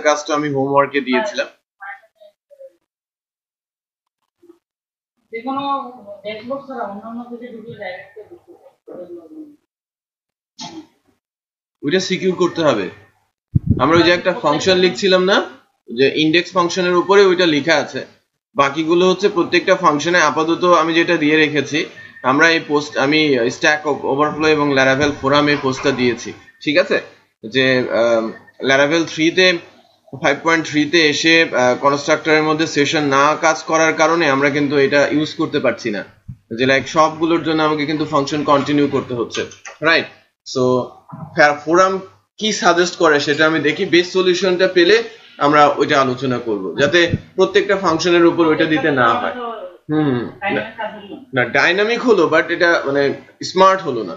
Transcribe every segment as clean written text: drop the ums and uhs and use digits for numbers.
কাজটা আমি হোমওয়ার্কে দিয়েছিলাম। ওইটা সিকিউর করতে হবে। আমরা ওই যে একটা ফাংশন লিখছিলাম না, যে ইন্ডেক্স ফাংশনের উপরে ওইটা লেখা আছে, বাকিগুলো হচ্ছে প্রত্যেকটা ফাংশনে আপাতত আমি যেটা দিয়ে রেখেছি, আমরা এই পোস্ট আমি স্ট্যাক ওভারফ্লো এবং ল্যারাভেল ফোরামে পোস্টটা দিয়েছি, ঠিক আছে? যে ল্যারাভেল 3-তে 5.3-তে এসে কনস্ট্রাক্টরের মধ্যে সেশন না কাজ করার কারণে আমরা কিন্তু এটা ইউজ করতে পারছি না, যে লাইক সবগুলোর জন্য আমাকে কিন্তু ফাংশন কন্টিনিউ করতে হচ্ছে, রাইট? সো ফোরাম কি সাজেস্ট করে সেটা আমি দেখি, বেস্ট সলিউশনটা পেলে আমরা ওইটা আলোচনা করব, যাতে প্রত্যেকটা ফাংশনের উপর ওইটা দিতে না হয়। না ডাইনামিক হলো, বাট এটা মানে স্মার্ট হলো না।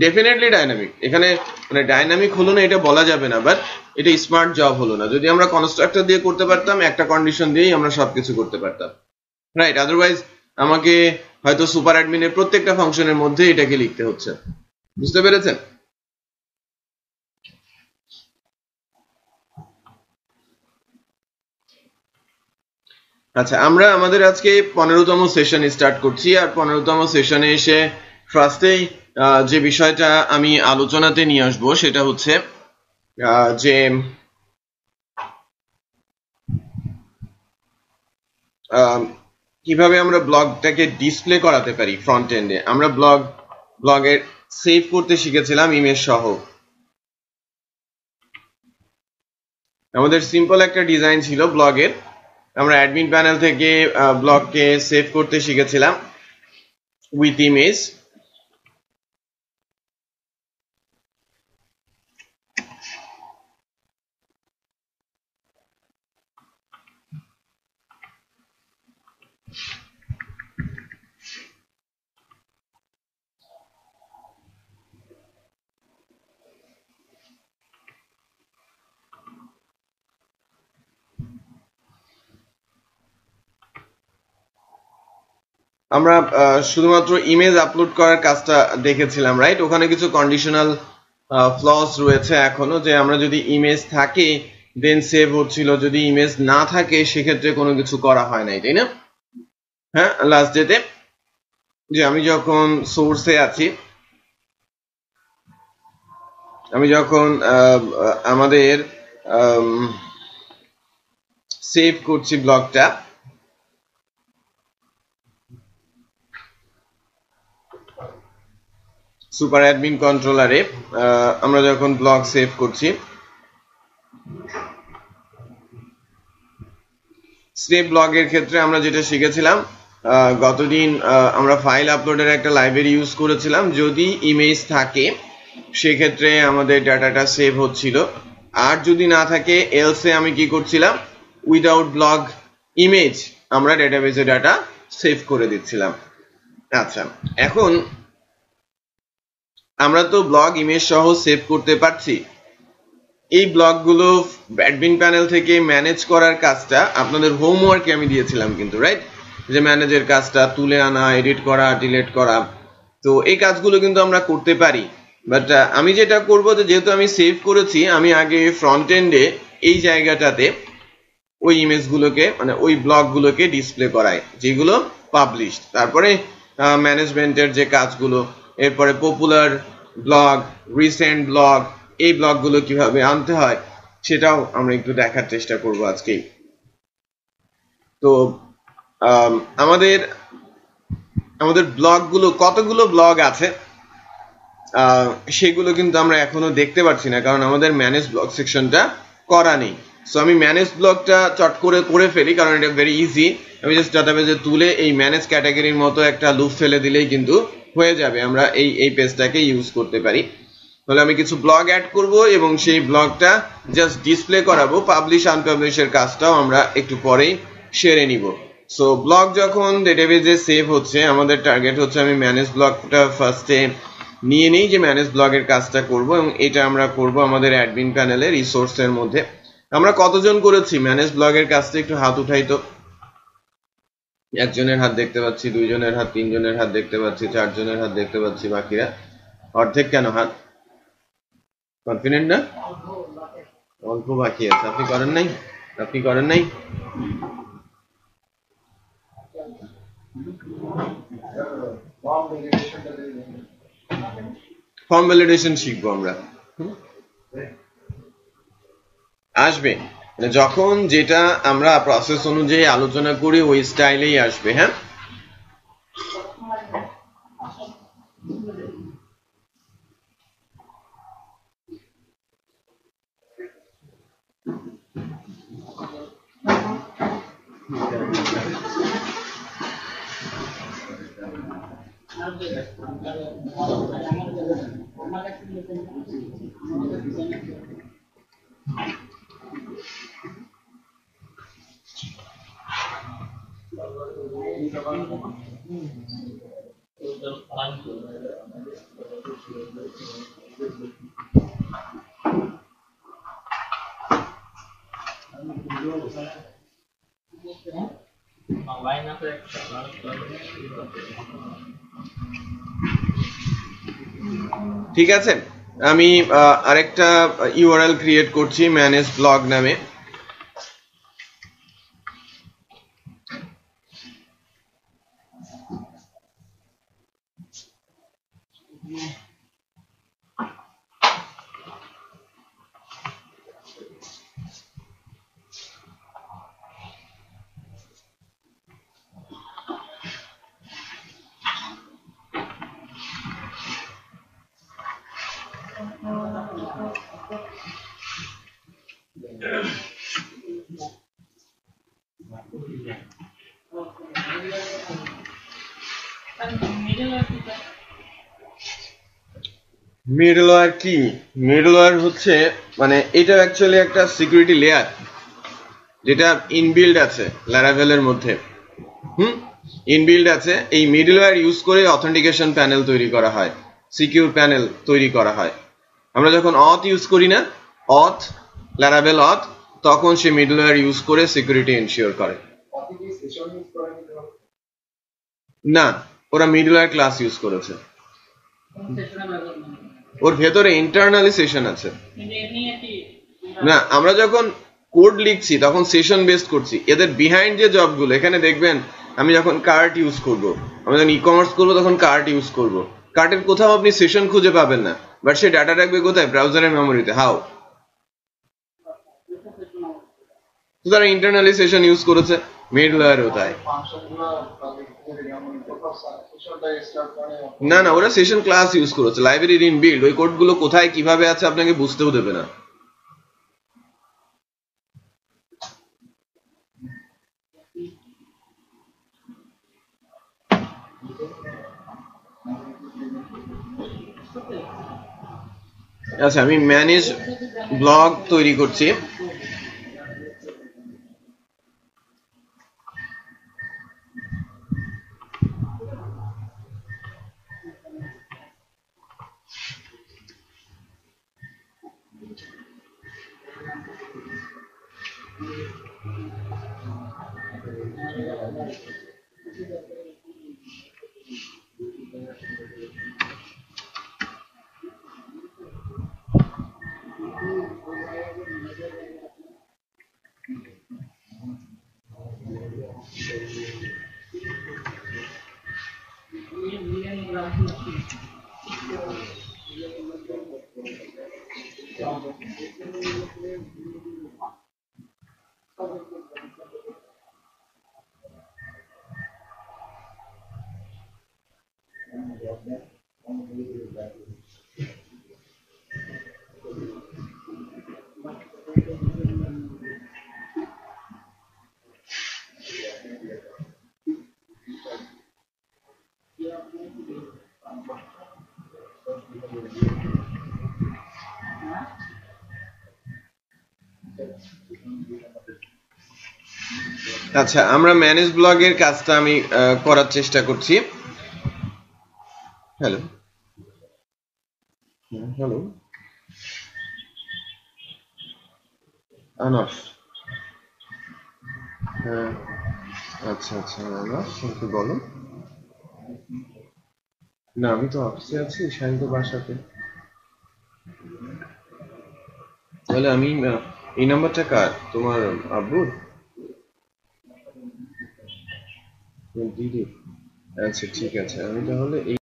ডেফিনেটলি ডাইনামিক, এখানে মানে ডাইনামিক হলো না এটা বলা যাবে না, বাট এটা স্মার্ট জব হলো না। যদি আমরা কনস্ট্রাক্টর দিয়ে করতে পারতাম, একটা কন্ডিশন দিয়েই আমরা সবকিছু করতে পারতাম, রাইট? আদারওয়াইজ আমাকে হয়তো সুপার অ্যাডমিনের প্রত্যেকটা ফাংশনের মধ্যে এটাকে লিখতে হচ্ছে। বুঝতে পেরেছেন? আচ্ছা, আমরা আমাদের আজকে 15তম সেশন স্টার্ট করছি। আর 15তম সেশনে এসে ফার্স্টেই যে বিষয়টা আমি আলোচনাতে নিয়ে আসবো সেটা হচ্ছে যে কিভাবে আমরা ব্লগটাকে ডিসপ্লে করাতে পারি ফ্রন্ট এন্ডে। আমরা ব্লগের সেভ করতে শিখেছিলাম ইমেজ সহ। আমাদের সিম্পল একটা ডিজাইন ছিল ব্লগের, আমরা অ্যাডমিন প্যানেল থেকে ব্লগকে সেভ করতে শিখেছিলাম উইথ ইমেজ। আমরা শুধুমাত্র ইমেজ আপলোড করার কাজটা দেখেছিলাম, রাইট? ওখানে কিছু কন্ডিশনাল ফ্লস রয়েছে এখনো, যে আমরা যদি ইমেজ থাকে দেন সেভ হচ্ছিল, যদি ইমেজ না থাকে সেক্ষেত্রে কোনো কিছু করা হয় নাই, তাই না? হ্যাঁ, লাস্ট ডেতে যে আমি যখন সোর্সে আছি, আমি যখন আমাদের সেভ করছি ব্লগটা, সুপার অ্যাডমিন কন্ট্রোলারে আমরা যখন ব্লগ সেভ করছি, স্নেপ ব্লগের ক্ষেত্রে আমরা যেটা শিখেছিলাম, গতদিন আমরা ফাইল আপলোডের একটা লাইব্রেরি ইউজ করেছিলাম। যদি ইমেজ থাকে সেক্ষেত্রে আমাদের ডাটাটা সেভ হচ্ছিল, আর যদি না থাকে এলসে আমি কি করছিলাম, উইদাউট ব্লগ ইমেজ আমরা ডেটাবেসে ডাটা সেভ করে দিচ্ছিলাম। আচ্ছা, এখন আমরা তো ব্লগ ইমেজ সহ সেভ করতে পারছি। এই ব্লগগুলো অ্যাডমিন প্যানেল থেকে ম্যানেজ করার কাজটা আপনাদের হোমওয়ার্কে আমি দিয়েছিলাম কিন্তু, রাইট? যে ম্যানেজের কাজটা তুলে আনা, এডিট করা, ডিলিট করা, তো এই কাজগুলো কিন্তু আমরা করতে পারি। বাট আমি যেটা করব, যে যেহেতু আমি সেভ করেছি, আমি আগে ফ্রন্ট এন্ডে এই জায়গাটাতে ওই ইমেজগুলোকে মানে ওই ব্লগগুলোকে ডিসপ্লে করাই যেগুলো পাবলিশড, তারপরে ম্যানেজমেন্টের যে কাজগুলো, এরপরে পপুলার ব্লগ, রিসেন্ট ব্লগ, এই ব্লগগুলো কিভাবে আনতে হয় সেটাও আমরা একটু দেখার চেষ্টা করব আজকেই। তো আমাদের ব্লগগুলো, কতগুলো ব্লগ আছে সেগুলো কিন্তু আমরা এখনো দেখতে পাচ্ছি না, কারণ আমাদের ম্যানেজ ব্লগ সেকশনটা করা নেই। সো আমি ম্যানেজ ব্লগটা চট করে ফেলি, কারণ এটা ভেরি ইজি। আমি জাস্ট ডাটাবেজে তুলে এই ম্যানেজ ক্যাটাগরির মতো একটা লুপ ফেলে দিলেই কিন্তু হয়ে যাবে, আমরা এই পেজটাকে ইউজ করতে পারি। তাহলে আমি কিছু ব্লগ অ্যাড করব এবং সেই ব্লগটা জাস্ট ডিসপ্লে করাবো। পাবলিশ আনপাবলিশের কাজটাও আমরা একটু পরেই সেরে নিব। সো ব্লগ যখন ডেটাবেজে সেভ হচ্ছে, আমাদের টার্গেট হচ্ছে আমি ম্যানেজ ব্লগটা ফার্স্টে নিয়ে নেই, যে ম্যানেজ ব্লগের কাজটা করব, এবং এটা আমরা করব আমাদের অ্যাডমিন প্যানেলে রিসোর্সের মধ্যে। আমরা কতজন করেছি ম্যানেজ ব্লগের কাজটা একটু হাত উঠাই তো। একজনের হাত দেখতে পাচ্ছি, দুইজনের হাত, তিনজনের হাত দেখতে পাচ্ছি, চারজনের হাত দেখতে পাচ্ছি, বাকিরা অর্ধেক কেন হাত? কনফিডেন্ট না? অল্প বাকি আছে, আপনি করেন নাই? আপনি করেন নাই? ফর্ম ভ্যালিডেশন শিখবো আমরা, আসবে মানে যখন যেটা আমরা প্রসেস অনুযায়ী আলোচনা করি ওই স্টাইলেই আসবে। হ্যাঁ, ঠিক আছে। আমি আরেকটা ইউআরএল ক্রিয়েট করছি ম্যানেজ ব্লগ নামে। মিডলওয়্যার কি? মিডলওয়্যার হচ্ছে মানে এটা অ্যাকচুয়ালি একটা সিকিউরিটি লেয়ার যেটা ইনবিল্ড আছে ল্যারাভেলের মধ্যে। ইনবিল্ড আছে। এই মিডলওয়্যার ইউজ করে অথেন্টিকেশন প্যানেল তৈরি করা হয়, সিকিউর প্যানেল তৈরি করা হয়। আমরা যখন অথ ইউজ করি না, অথ ল্যারাভেল অথ, তখন সে মিডলওয়্যার ইউজ করে সিকিউরিটি এনশিওর করে। না, ওরা মিডলওয়্যার ক্লাস ইউজ করেছে, ওর ভেতরে ইন্টারনালি সেশন আছে। না, আমরা যখন কোড লিখছি তখন সেশন বেসড করছি। এদের বিহাইন্ড যে জবগুলো এখানে দেখবেন, আমি যখন কার্ট ইউজ করব, আমি যখন ই কমার্স করবো তখন কার্ট ইউজ করব, কার্টের কোথাও আপনি সেশন খুঁজে পাবেন না, বাট সে ডাটা রাখবে কোথায়? ব্রাউজারের মেমোরিতে। হাউ? তো তারা ইন্টারনালি সেশন ইউজ করেছে, মিডলওয়্যারও তাই। না না, ওরা সেশন ক্লাস ইউজ করেছে, লাইব্রেরির ইনবিল্ড। ওই কোডগুলো কোথায় কিভাবে আছে আপনাকে বুঝতেও দেবে না। আচ্ছা, আমি ম্যানেজ ব্লগ তৈরি করছি। আচ্ছা, আমরা ম্যানেজ ব্লগের কাজটা আমি করার চেষ্টা করছি। হ্যালো হ্যালো আনাস, হ্যাঁ আচ্ছা আচ্ছা আনাস, একটু বলো। না, আমি তো অফিসে আছি, শাহিন তো বাসাতে। তাহলে আমি এই নাম্বারটা কার, তোমার আব্বুর? দিদি, আচ্ছা ঠিক আছে, আমি তাহলে এই,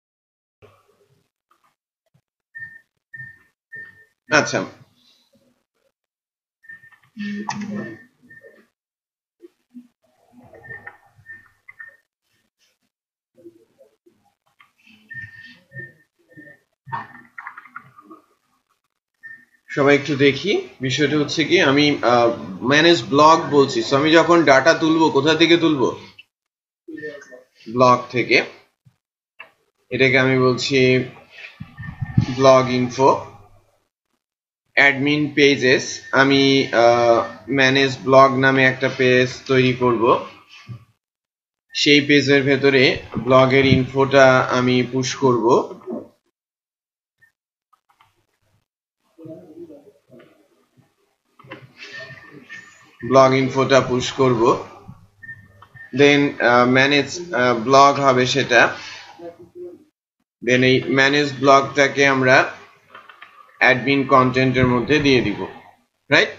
আচ্ছা সবাই একটু দেখি। বিষয়টা হচ্ছে কি, আমি ম্যানেজ ব্লগ বলছি, সো আমি যখন ডাটা তুলবো কোথা থেকে তুলবো? ব্লগ থেকে। এটাকে আমি বলছি ব্লগ ইনফো অ্যাডমিন পেজেস। আমি ম্যানেজ ব্লগ নামে একটা পেজ তৈরি করব। সেই পেজের ভেতরে ব্লগের ইনফোটা আমি পুশ করব। ব্লগ ইনফোটা পুশ করব, দেন ম্যানেজ ব্লগ হবে সেটা। দেন এই ম্যানেজ ব্লগটাকে আমরা অ্যাডমিন কন্টেন্টের মধ্যে দিয়ে দিব, রাইট?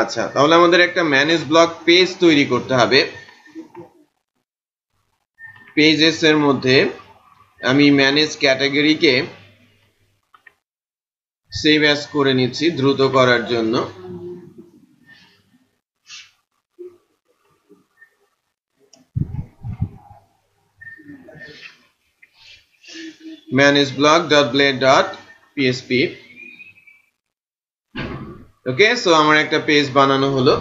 আচ্ছা, তাহলে আমাদের একটা ম্যানেজ ব্লগ পেজ তৈরি করতে হবে। পেজেস এর মধ্যে আমি ম্যানেজ ক্যাটাগরিকে সেভ অ্যাজ করে নিচ্ছি দ্রুত করার জন্য। manage_blog.blade.php। ওকে, সো আমার একটা পেজ বানানো হলো,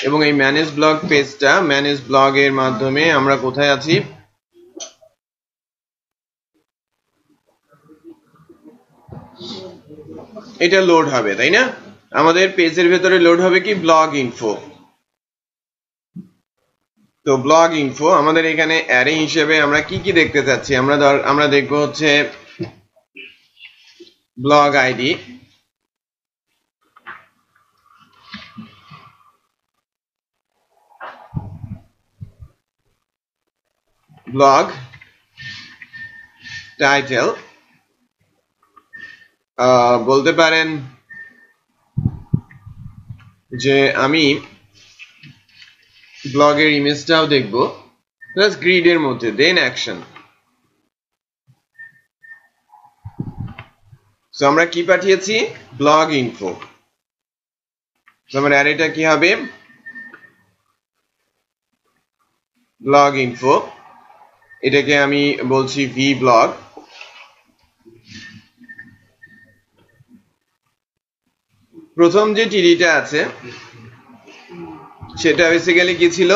এবং এই ম্যানেজ ব্লগ পেজটা, ম্যানেজ ব্লগ এর মাধ্যমে আমরা কোথায় আছি? এটা লোড হবে, তাই না? আমাদের পেজের ভেতরে লোড হবে কি? Blog info. তো ব্লগ ইনফো আমাদের এখানে অ্যারে হিসেবে আমরা কি কি দেখতে চাচ্ছি? আমরা দেখবো হচ্ছে ব্লগ আইডি, ব্লগ টাইটেল, বলতে পারেন যে আমি ব্লগের ইমেজটাও দেখবো, প্লাস গ্রিডের মধ্যে, দেন অ্যাকশন। সো আমরা কি পাঠিয়েছি? Blog info. আমার অ্যারেটা কি হবে? Blog info. এটাকে আমি বলছি ভি ব্লগ। প্রথম যে টিডিটা আছে সেটা বেসিক্যালি কি ছিল?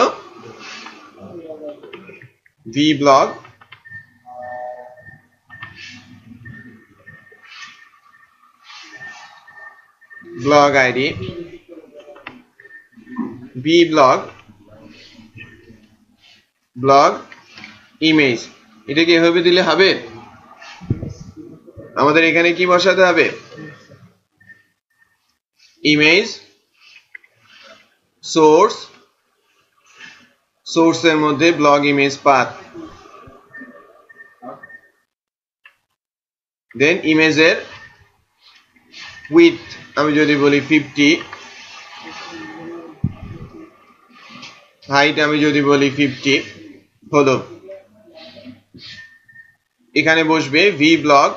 V blog blog ID V blog blog image. এটা কি এভাবে দিলে হবে? আমাদের এখানে কি বসাতে হবে? ইমেজ সোর্স, সোর্সের মধ্যে ব্লগ ইমেজ পাথ, দেন ইমেজের উইথ আমি যদি বলি 50, হাইট আমি যদি বলি 50 হলো। এখানে বসবে ভি ব্লগ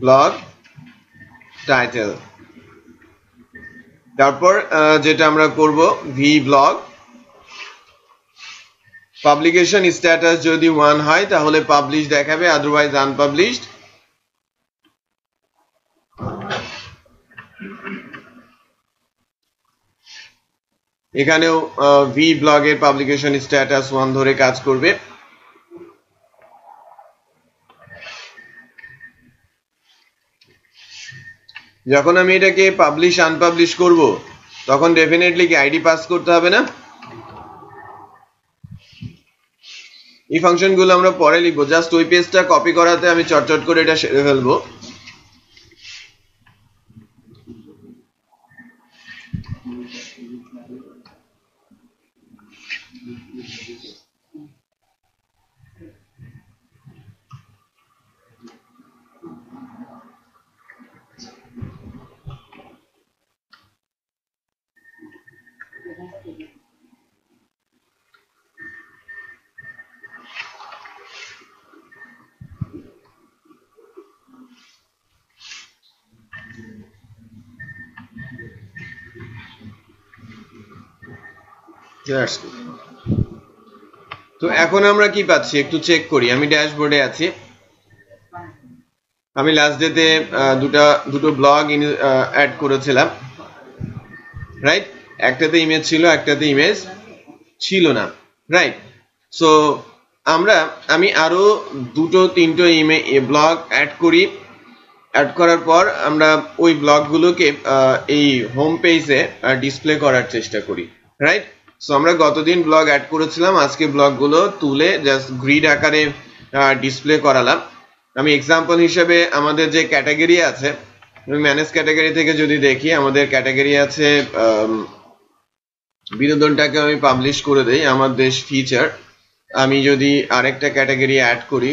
ব্লগ টাইটেল। তারপর যেটা আমরা করব, ভি ব্লগ পাবলিকেশন স্ট্যাটাস যদি 1 হয় তাহলে পাবলিশ দেখাবে, আদারওয়াইজ আনপাবলিশড। এখানেও ভি ব্লগের পাবলিকেশন স্ট্যাটাস 1 ধরে কাজ করবে। যখন আমি এটাকে পাবলিশ আনপাবলিশ করব তখন ডেফিনেটলি কি আইডি পাস করতে হবে না? এই ফাংশনগুলো আমরা পরে লিখবো, জাস্ট ওই পেজটা কপি করাতে আমি চটচট করে এটা সেরে ফেলবো। That's good. তো এখন আমরা কি পাচ্ছি একটু চেক করি। আমি ড্যাশবোর্ডে আছি। আমি লাস্ট ডেতে দুটো ব্লগ অ্যাড করেছিলাম, রাইট? একটাতে ইমেজ ছিল, একটাতে ইমেজ ছিল না, রাইট? সো আমি আরো দুটো তিনটো ব্লগ অ্যাড করি। অ্যাড করার পর আমরা ওই ব্লগগুলোকে এই হোম পেজে ডিসপ্লে করার চেষ্টা করি, রাইট? সো আমরা গতদিন ব্লগ অ্যাড করেছিলাম, আজকে ব্লগগুলো তুলে জাস্ট গ্রিড আকারে ডিসপ্লে করালাম। আমি এক্সাম্পল হিসেবে আমাদের যে ক্যাটাগরি আছে, ম্যানেজ ক্যাটাগরি থেকে যদি দেখি, আমাদের ক্যাটাগরি আছে বিনোদনটাকে আমি পাবলিশ করে দেই, আমার দেশ ফিচার। আমি যদি আরেকটা ক্যাটাগরি অ্যাড করি,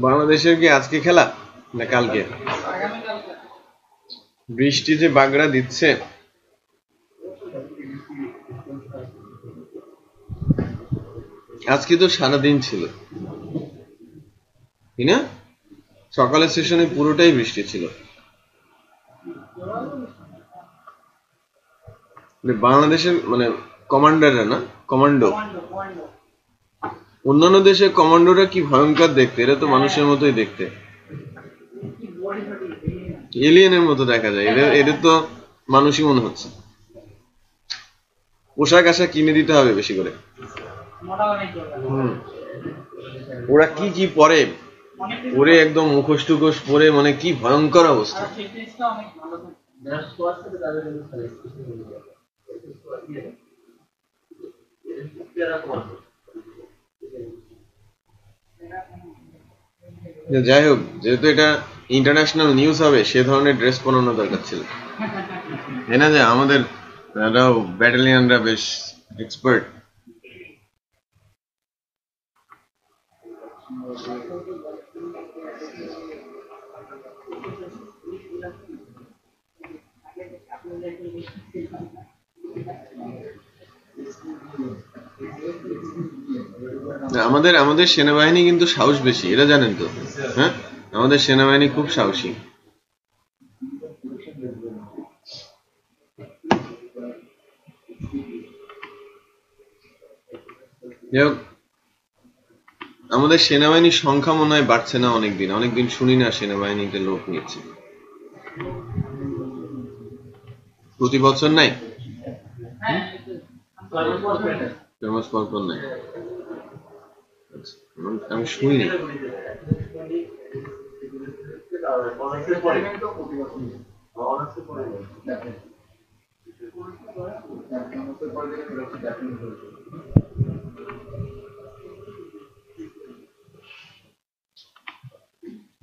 বাংলাদেশের কি আজকে খেলা না কালকে? বৃষ্টি যে বাগড়া দিচ্ছে, আজকে তো সারাদিন ছিল, তাই না? সকালের সেশনে পুরোটাই বৃষ্টি ছিল। বাংলাদেশের মানে কমান্ডাররা না, কমান্ডো, অন্যান্য দেশের কমান্ডোরা কি ভয়ঙ্কর দেখতে, এরা তো মানুষের মতোই দেখতে, এলিয়েনের মতো দেখা যায়। এদের তো মানুষই মনে হচ্ছে। পোশাক আশাক কিনে দিতে হবে বেশি করে। ওরা কি কি পরে, পরে একদম মুখোশ টুখোশ পরে, মানে কি ভয়ঙ্কর অবস্থা। যাই হোক, যেহেতু এটা ইন্টারন্যাশনাল নিউজ হবে, সে ধরনের ড্রেস পরানো দরকার ছিল, তাই না? যে আমাদের ব্যাটালিয়ানরা বেশ এক্সপার্ট। আমাদের সেনাবাহিনী কিন্তু সাহস বেশি, এটা জানেন তো? হ্যাঁ, আমাদের সেনাবাহিনী খুব সাহসী। আমাদের সেনাবাহিনীর সংখ্যা মনে হয় বাড়ছে না অনেকদিন শুনি না সেনাবাহিনীতে লোক নিচ্ছে। প্রতি বছর নাই, নাই, আমি শুনি না।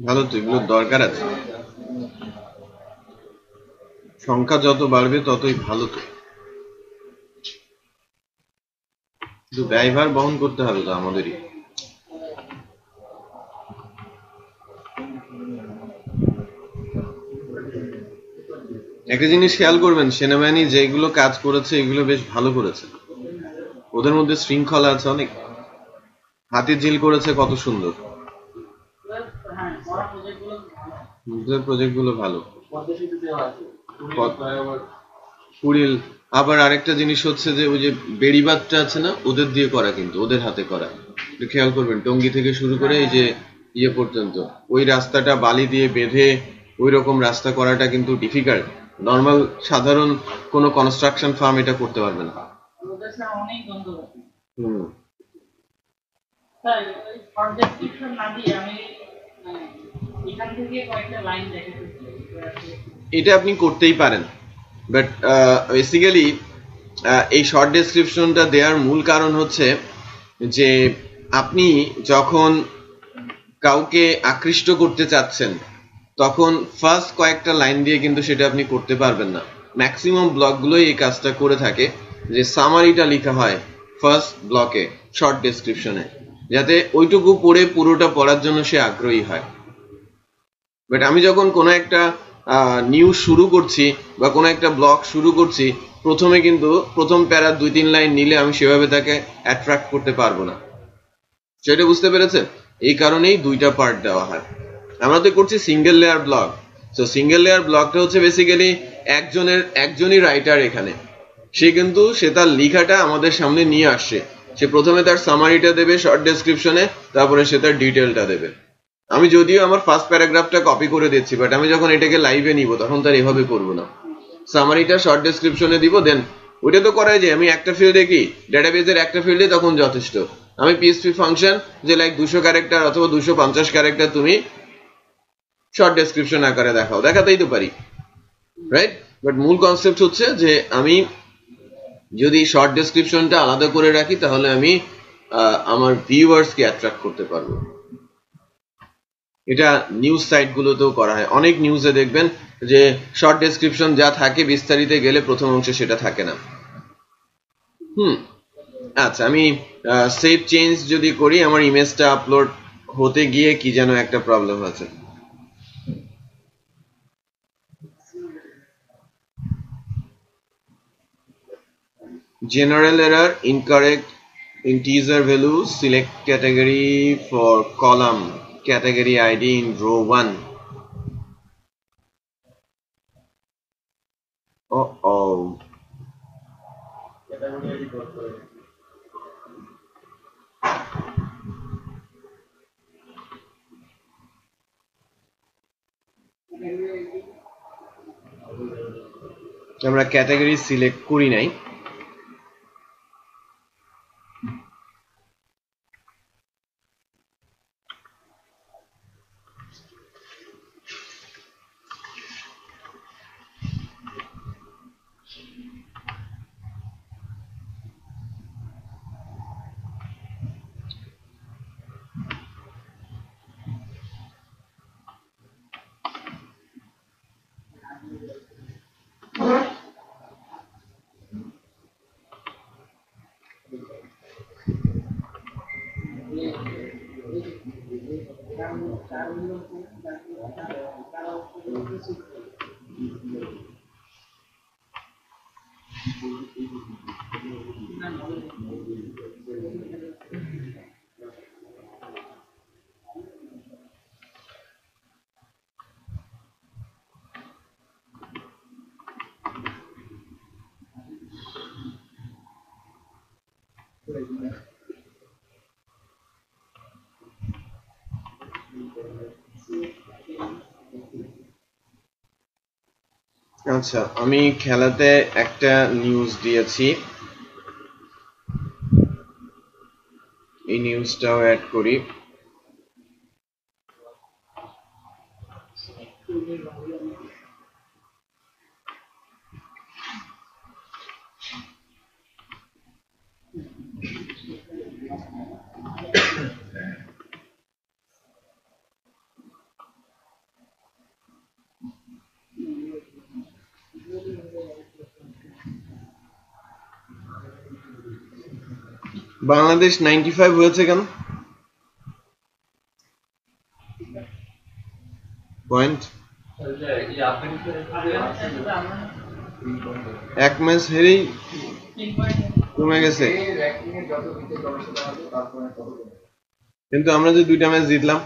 ভালো তো, এগুলোর দরকার আছে। সংখ্যা যত বাড়বে ততই ভালো। তো কিন্তু ব্যয়ভার বহন করতে হবে তো আমাদেরই। একটা জিনিস খেয়াল করবেন, সেনাবাহিনী যেগুলো কাজ করেছে এগুলো বেশ ভালো করেছে। ওদের মধ্যে শৃঙ্খলা আছে অনেক। হাতির ঝিল করেছে, কত সুন্দর। প্রজেক্ট গুলো ভালো। কুড়িল। আবার আরেকটা জিনিস হচ্ছে যে ওই যে বেড়িবাঁধটা আছে না, ওদের দিয়ে করা, কিন্তু ওদের হাতে করা। খেয়াল করবেন, টঙ্গী থেকে শুরু করে এই যে ইয়ে পর্যন্ত, ওই রাস্তাটা বালি দিয়ে বেঁধে ওই রকম রাস্তা করাটা কিন্তু ডিফিকাল্ট। নর্মাল সাধারণ কোনো কনস্ট্রাকশন ফার্ম এটা করতে পারবে না। হুম এটা আপনি করতেই পারেন, বাট বেসিক্যালি এই শর্ট ডেসক্রিপশনটা দেওয়ার মূল কারণ হচ্ছে যে আপনি যখন কাউকে আকৃষ্ট করতে চাচ্ছেন তখন ফার্স্ট কয়েকটা লাইন দিয়ে কিন্তু সেটা আপনি করতে পারবেন না। ম্যাক্সিমাম ব্লগগুলোই এই কাজটা করে থাকে যে সামারিটা লেখা হয় ফার্স্ট ব্লকে শর্ট ডেসক্রিপশনে, যাতে ওইটুকু পড়ে পুরোটা পড়ার জন্য সে আগ্রহী হয়। বাট আমি যখন কোনো একটা নিউজ শুরু করছি বা কোনো একটা ব্লগ শুরু করছি, প্রথমে কিন্তু প্রথম প্যারা 2-3 লাইন নিলে আমি সেভাবে তাকে অ্যাট্রাক্ট করতে পারবো না। সেটা বুঝতে পেরেছেন? এই কারণেই দুইটা পার্ট দেওয়া হয়। আমরা তো করছি single layer blog. So single layer ব্লগটা হচ্ছে বেসিক্যালি একজনই রাইটার এখানে, সে তার লেখাটা আমাদের সামনে নিয়ে আসছে। সে প্রথমে তার সামারিটা দেবে শর্ট ডেসক্রিপশনে, তারপরে সে তার ডিটেলটা দেবে। আমি যদিও আমার ফার্স্ট প্যারাগ্রাফটা কপি করে দিচ্ছি, বাট আমি যখন এটাকে লাইভে নিব তখন তার এভাবে করবো না। সামারিটা শর্ট ডেসক্রিপশনে দিব, দেন ওইটা তো করাই যায়। আমি একটা ফিল্ডে কি ডেটাবেজের একটা ফিল্ডে তখন যথেষ্ট। আমি পিএসপি ফাংশন যে লাইক 200 ক্যারেক্টার অথবা 250 ক্যারেক্টার তুমি শর্ট ডেসক্রিপশন আকারে দেখাতেই তো পারি, রাইট? বাট মূল কনসেপ্ট হচ্ছে যে আমি যদি শর্ট ডেসক্রিপশনটা আলাদা করে রাখি তাহলে আমি আমার ভিউয়ার্সকে অ্যাট্রাক্ট করতে পারবো। এটা নিউজ সাইটগুলোতেও করা হয়। অনেক নিউজে দেখবেন যে শর্ট ডেসক্রিপশন যা থাকে বিস্তারিত গেলে প্রথম অংশে সেটা থাকে না। আচ্ছা, আমি সেভ চেঞ্জ যদি করি আমার ইমেজটা আপলোড হতে গিয়ে কি যেন একটা প্রবলেম আছে। General error, incorrect integer value, select category for column, category ID in row 1. Uh-oh. আমরা ক্যাটাগরি সিলেক্ট করি নাই। আচ্ছা, আমি খেলাতে একটা নিউজ দিয়েছি, এই নিউজটাও অ্যাড করি। বাংলাদেশ 95 হয়েছে কেন? পয়েন্ট এক ম্যাচ হেরেই কমে গেছে, কিন্তু আমরা যে 2টা ম্যাচ জিতলাম।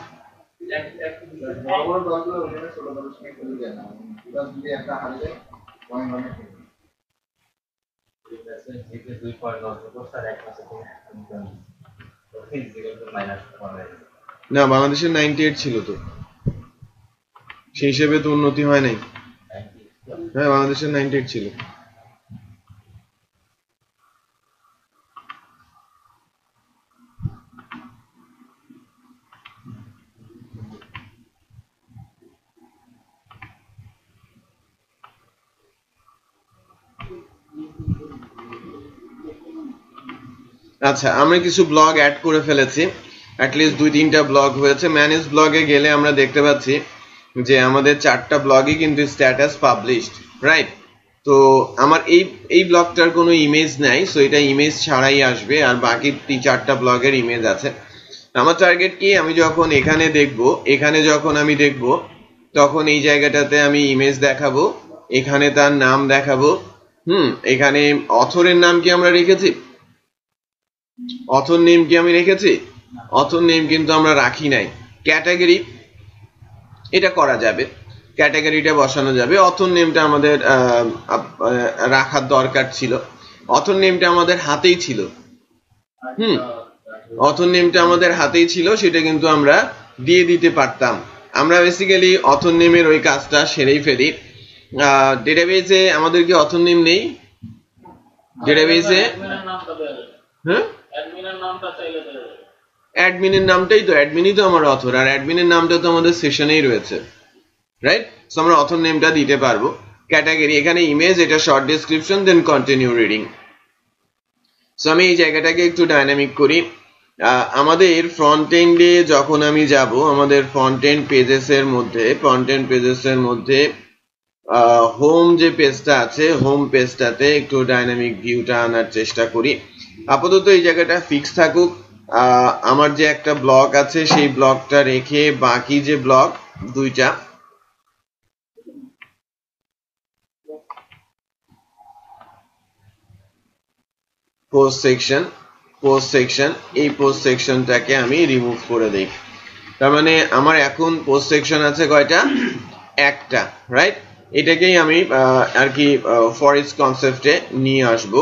না, বাংলাদেশের 98 ছিল তো, সেই হিসেবে তো উন্নতি হয় নাই। হ্যাঁ, বাংলাদেশের 98 ছিল। আচ্ছা, আমরা কিছু ব্লগ অ্যাড করে ফেলেছি, অ্যাটলিস্ট 2-3টা ব্লগ হয়েছে। ম্যানেজ ব্লগে গেলে আমরা দেখতে পাচ্ছি যে আমাদের 4টা ব্লগই কিন্তু স্ট্যাটাস পাবলিশড, রাইট? তো আমার এই ব্লগটার কোনো ইমেজ নাই, সো এটা ইমেজ ছাড়াই আসবে, আর বাকি 4টা ব্লগের ইমেজ আছে। আমার টার্গেট কি, আমি যখন এখানে যখন আমি দেখব তখন এই জায়গাটাতে আমি ইমেজ দেখাবো, এখানে তার নাম দেখাবো। এখানে অথরের নাম কি আমরা রেখেছি? অথর নেম কি আমি রেখেছি? অথর নেম কিন্তু আমরা রাখি নাই। ক্যাটাগরি এটা করা যাবে, ক্যাটাগরিটা বসানো যাবে। অথর নেমটা আমাদের রাখার দরকার ছিল, অথর নেমটা আমাদের হাতেই ছিল। অথর নেমটা আমাদের হাতেই ছিল, সেটা কিন্তু আমরা দিয়ে দিতে পারতাম। আমরা বেসিক্যালি অথর নেমের ওই কাজটা সেরেই ফেলি। ডেটাবেজে আমাদের কি অথর নেম নেই? ডেটাবেজে অ্যাডমিনের নামটাই তো, অ্যাডমিনই তো আমার অথর, আর অ্যাডমিনের নামটা তো আমাদের সেশনেই রয়েছে, রাইট? সো আমরা অথর নেমটা দিতে পারবো। ক্যাটাগরি এখানে ইমেজ, এটা short description, then continue reading. So আমি এই জায়গাটাকে একটু ডাইনামিক করি। আমাদের ফ্রন্ট এন্ডে যখন আমি যাব, আমাদের ফ্রন্ট এন্ড পেজেসের মধ্যে হোম যে পেজটা আছে, হোম পেজটাতে একটু ডাইনামিক ভিউটা আনার চেষ্টা করি। আপাতত এই জায়গাটা ফিক্স থাকুক। আমার যে একটা ব্লক আছে সেই ব্লকটা রেখে বাকি যে ব্লক 2টা, পোস্ট সেকশন, এই পোস্ট সেকশনটাকে আমি রিমুভ করে দেই। তার মানে আমার এখন পোস্ট সেকশন আছে কয়টা? একটা, রাইট? এটাকেই আমি আর কি ফরেস্ট কনসেপ্টে নিয়ে আসব।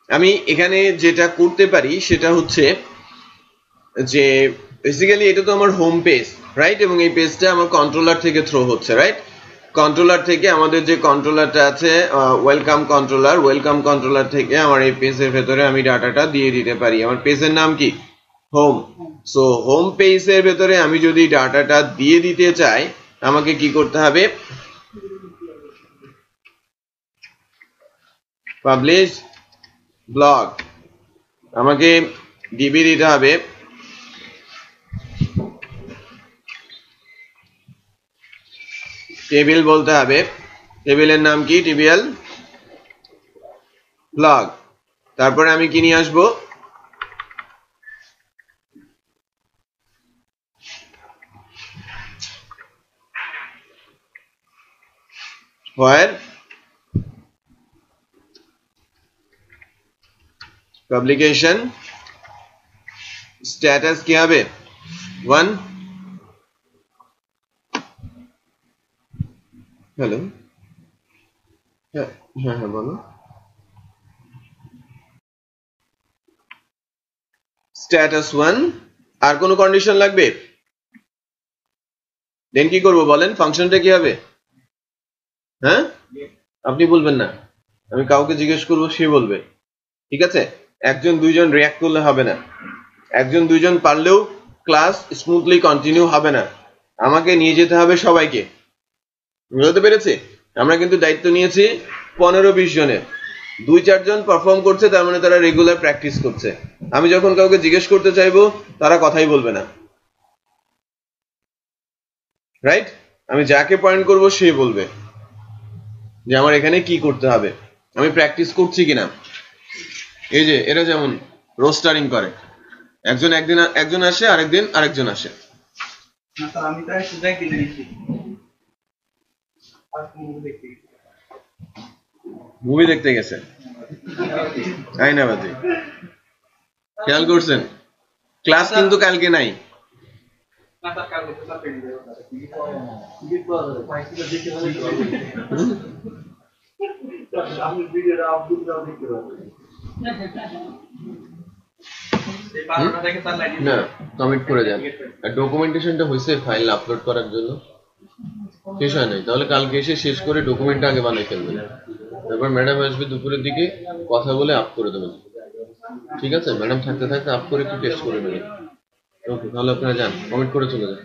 আমি এখানে যেটা করতে পারি সেটা হচ্ছে যে বেসিক্যালি এটা তো আমার হোম পেজ, রাইট? এবং এই পেজটা আমার কন্ট্রোলার থেকে থ্রো হচ্ছে, রাইট? কন্ট্রোলার থেকে আমাদের যে কন্ট্রোলারটা আছে, ওয়েলকাম কন্ট্রোলার থেকে আমার এই পেজের ভেতরে আমি ডাটাটা দিয়ে দিতে পারি। আমার পেজের নাম কি? হোম। সো হোম পেজের ভেতরে আমি যদি ডাটাটা দিয়ে দিতে চাই, আমাকে কি করতে হবে? পাবলিশ ব্লগ, আমাকে ডিবি দিতে হবে, টেবিল বলতে হবে, টেবিলের নাম কি? TBL blog. তারপরে আমি কি নিয়ে আসবো? where publication status কি হবে? 1। হ্যালো, হ্যাঁ হ্যাঁ বলো। স্ট্যাটাস 1। আর কোনো কন্ডিশন লাগবে? দেন কি করব বলেন? ফাংশনটা কি হবে? হ্যাঁ, আপনি বলবেন না, আমি কাউকে জিজ্ঞেস করবো, সে বলবে। ঠিক আছে, 1-2জন রিয়াক্ট করলে হবে না, 1-2জন পারলেও ক্লাস স্মুথলি কন্টিনিউ হবে না, আমাকে নিয়ে যেতে হবে সবাইকে। বুঝতে পেরেছি? আমরা কিন্তু দায়িত্ব নিয়েছি 15-20 জনের। 2-4জন পারফর্ম করছে, তার মানে তারা রেগুলার প্র্যাকটিস করছে। আমি যখন কাউকে জিজ্ঞেস করতে চাইবো, তারা কথাই বলবে না, রাইট? আমি যাকে পয়েন্ট করব সে বলবে যে আমার এখানে কি করতে হবে, আমি প্র্যাকটিস করছি কিনা। এই যে এরা যেমন রোস্টারিং করে, একজন আসে, আরেকদিন আরেকজন আসে। মুভি দেখতে গেছে আইনাবাদে, খেয়াল করছেন? ক্লাস কিন্তু কালকে নাই। না, কমিট করে যান। আর ডকুমেন্টেশনটা হয়েছে ফাইল আপলোড করার জন্য? শেষ হয় নাই? তাহলে কালকে এসে শেষ করে ডকুমেন্টটা আগে বানাই ফেলবেন, তারপর ম্যাডাম আসবে দুপুরের দিকে, কথা বলে আপ করে দেবেন। ঠিক আছে, ম্যাডাম থাকতে থাকতে আপ করে একটু টেস্ট করে নেবেন। ওকে, তাহলে আপনারা যান, কমিট করে চলে যান।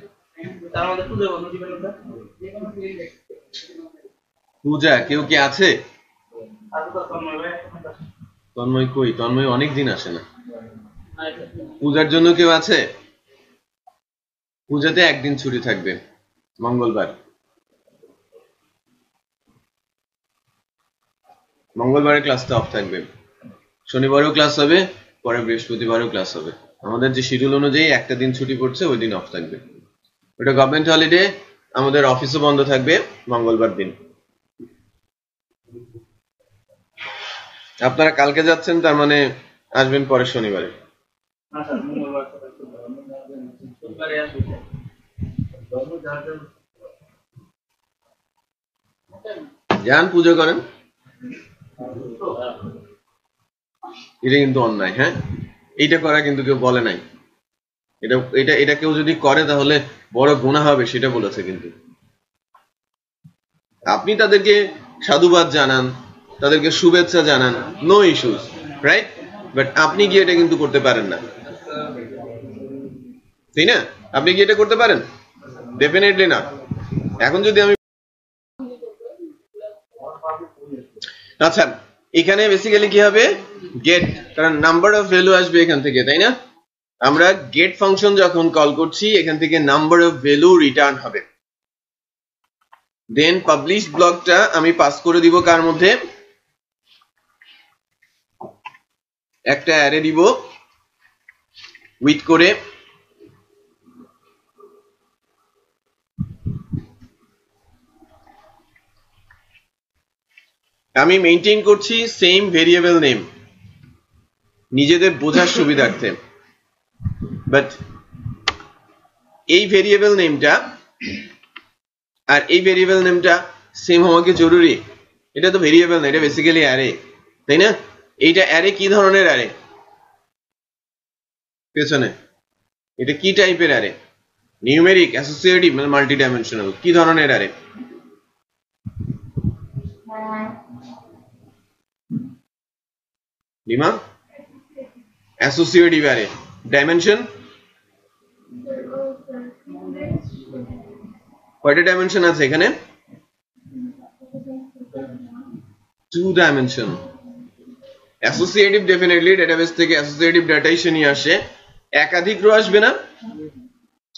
পূজা কেউ কি আছে? তন্ময় কই? তন্ময় অনেক দিন আসে না। পূজার জন্য কেউ আছে? পূজাতে একদিন ছুটি থাকবে, মঙ্গলবার। মঙ্গলবারে ক্লাসটা অফ থাকবে, শনিবারেও ক্লাস হবে, পরে বৃহস্পতিবারেও ক্লাস হবে। আমাদের যে শিডিউল অনুযায়ী একটা দিন ছুটি পড়ছে, ওই দিন অফ থাকবে। ওটা গভর্নমেন্ট হলিডে, আমাদের অফিসও বন্ধ থাকবে মঙ্গলবার দিন। আপনারা কালকে যাচ্ছেন, তার মানে আসবেন পরের শনিবারে। যান পুজো করেন, এটা কিন্তু অন্যায়। হ্যাঁ, এইটা করা কিন্তু কেউ বলে নাই। এটা এটা এটা কেউ যদি করে তাহলে বড় গুনাহ হবে, সেটা বলেছে। কিন্তু আপনি তাদেরকে সাধুবাদ জানান, তাদেরকে শুভেচ্ছা জানান, নো ইস্যুস, রাইট? বাট আপনি কি এটা কিন্তু করতে পারেন না, তাই না? আপনি কি এটা করতে পারেন? ডেফিনেটলি না। এখন যদি আমি আচ্ছা, এখানে বেসিক্যালি কি হবে, গেট, কারণ নাম্বার অফ ভ্যালু আসবে এখান থেকে, তাই না? আমরা গেট ফাংশন যখন কল করছি, এখান থেকে নাম্বার অফ ভ্যালু রিটার্ন হবে। দেন পাবলিশ ব্লকটা আমি পাস করে দিব কার মধ্যে? একটা অ্যারে দিব উইথ করে, আমি মেইনটেইন করছি সেম ভেরিয়েবল নেম নিজেদের বোঝার সুবিধার্থে। বাট এই ভেরিয়েবল নেমটা আর এই ভেরিয়েবল নেমটা সেম হওয়া কি জরুরি? এটা তো ভেরিয়েবল না, এটা বেসিক্যালি অ্যারে, তাই না? এইটা অ্যারে কি ধরনের অ্যারে? পেছনে এটা কি টাইপের অ্যারে? নিউমেরিক, অ্যাসোসিয়েটিভ, মানে মাল্টি ডাইমেনশনাল? কি ধরনের array? Lima, associative array. Dimension কয়টা ডাইমেনশন আছে এখানে? 2 ডাইমেনশন। অ্যাসোসিয়েটিভ ডেফিনেটলি ডেটাবেস থেকে অ্যাসোসিয়েটিভ ডাটাই সে নিয়ে আসে। একাধিক রো আসবে না?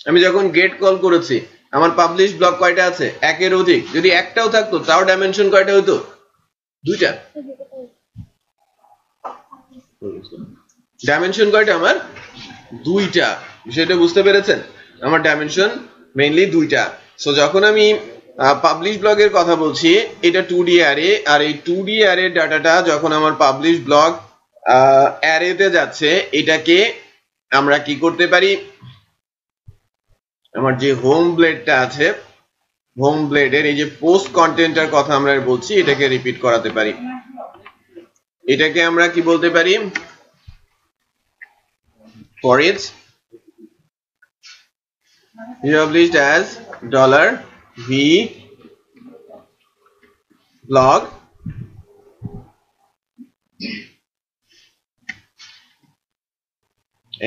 আমি যখন গেট কল করেছি, আমার পাবলিশ ব্লক কয়টা আছে? একের অধিক। যদি একটাও থাকতো তাও ডাইমেনশন কয়টা হতো? 2টা। ডাইমেনশন কয়টা আমার? 2টা। বিষয়টা বুঝতে পেরেছেন? আমার ডাইমেনশন মেইনলি 2টা। সো যখন আমি পাবলিশ ব্লগের কথা বলছি, এটা 2D অ্যারে, আর এই 2D অ্যারে ডাটাটা যখন আমার পাবলিশ ব্লগ অ্যারেতে যাচ্ছে, এটাকে আমরা কি করতে পারি, আমার যে হোম ব্লেডটা আছে, হোম ব্লেডের এই যে পোস্ট কন্টেন্টের কথা আমরা বলছি, এটাকে রিপিট করাতে পারি। এটাকে আমরা কি বলতে পারি? for each published as $v blog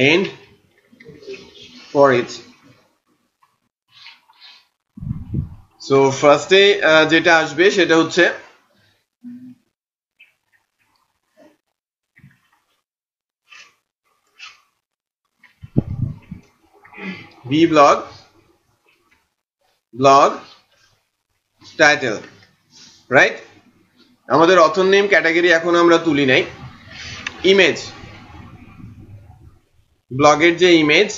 and for each. So ফার্স্টে যেটা আসবে সেটা হচ্ছে v blog টাইটেল, রাইট? আমাদের অথর নেম ক্যাটাগরি এখন আমরা তুলি নাই। ইমেজ, ব্লগের যে ইমেজ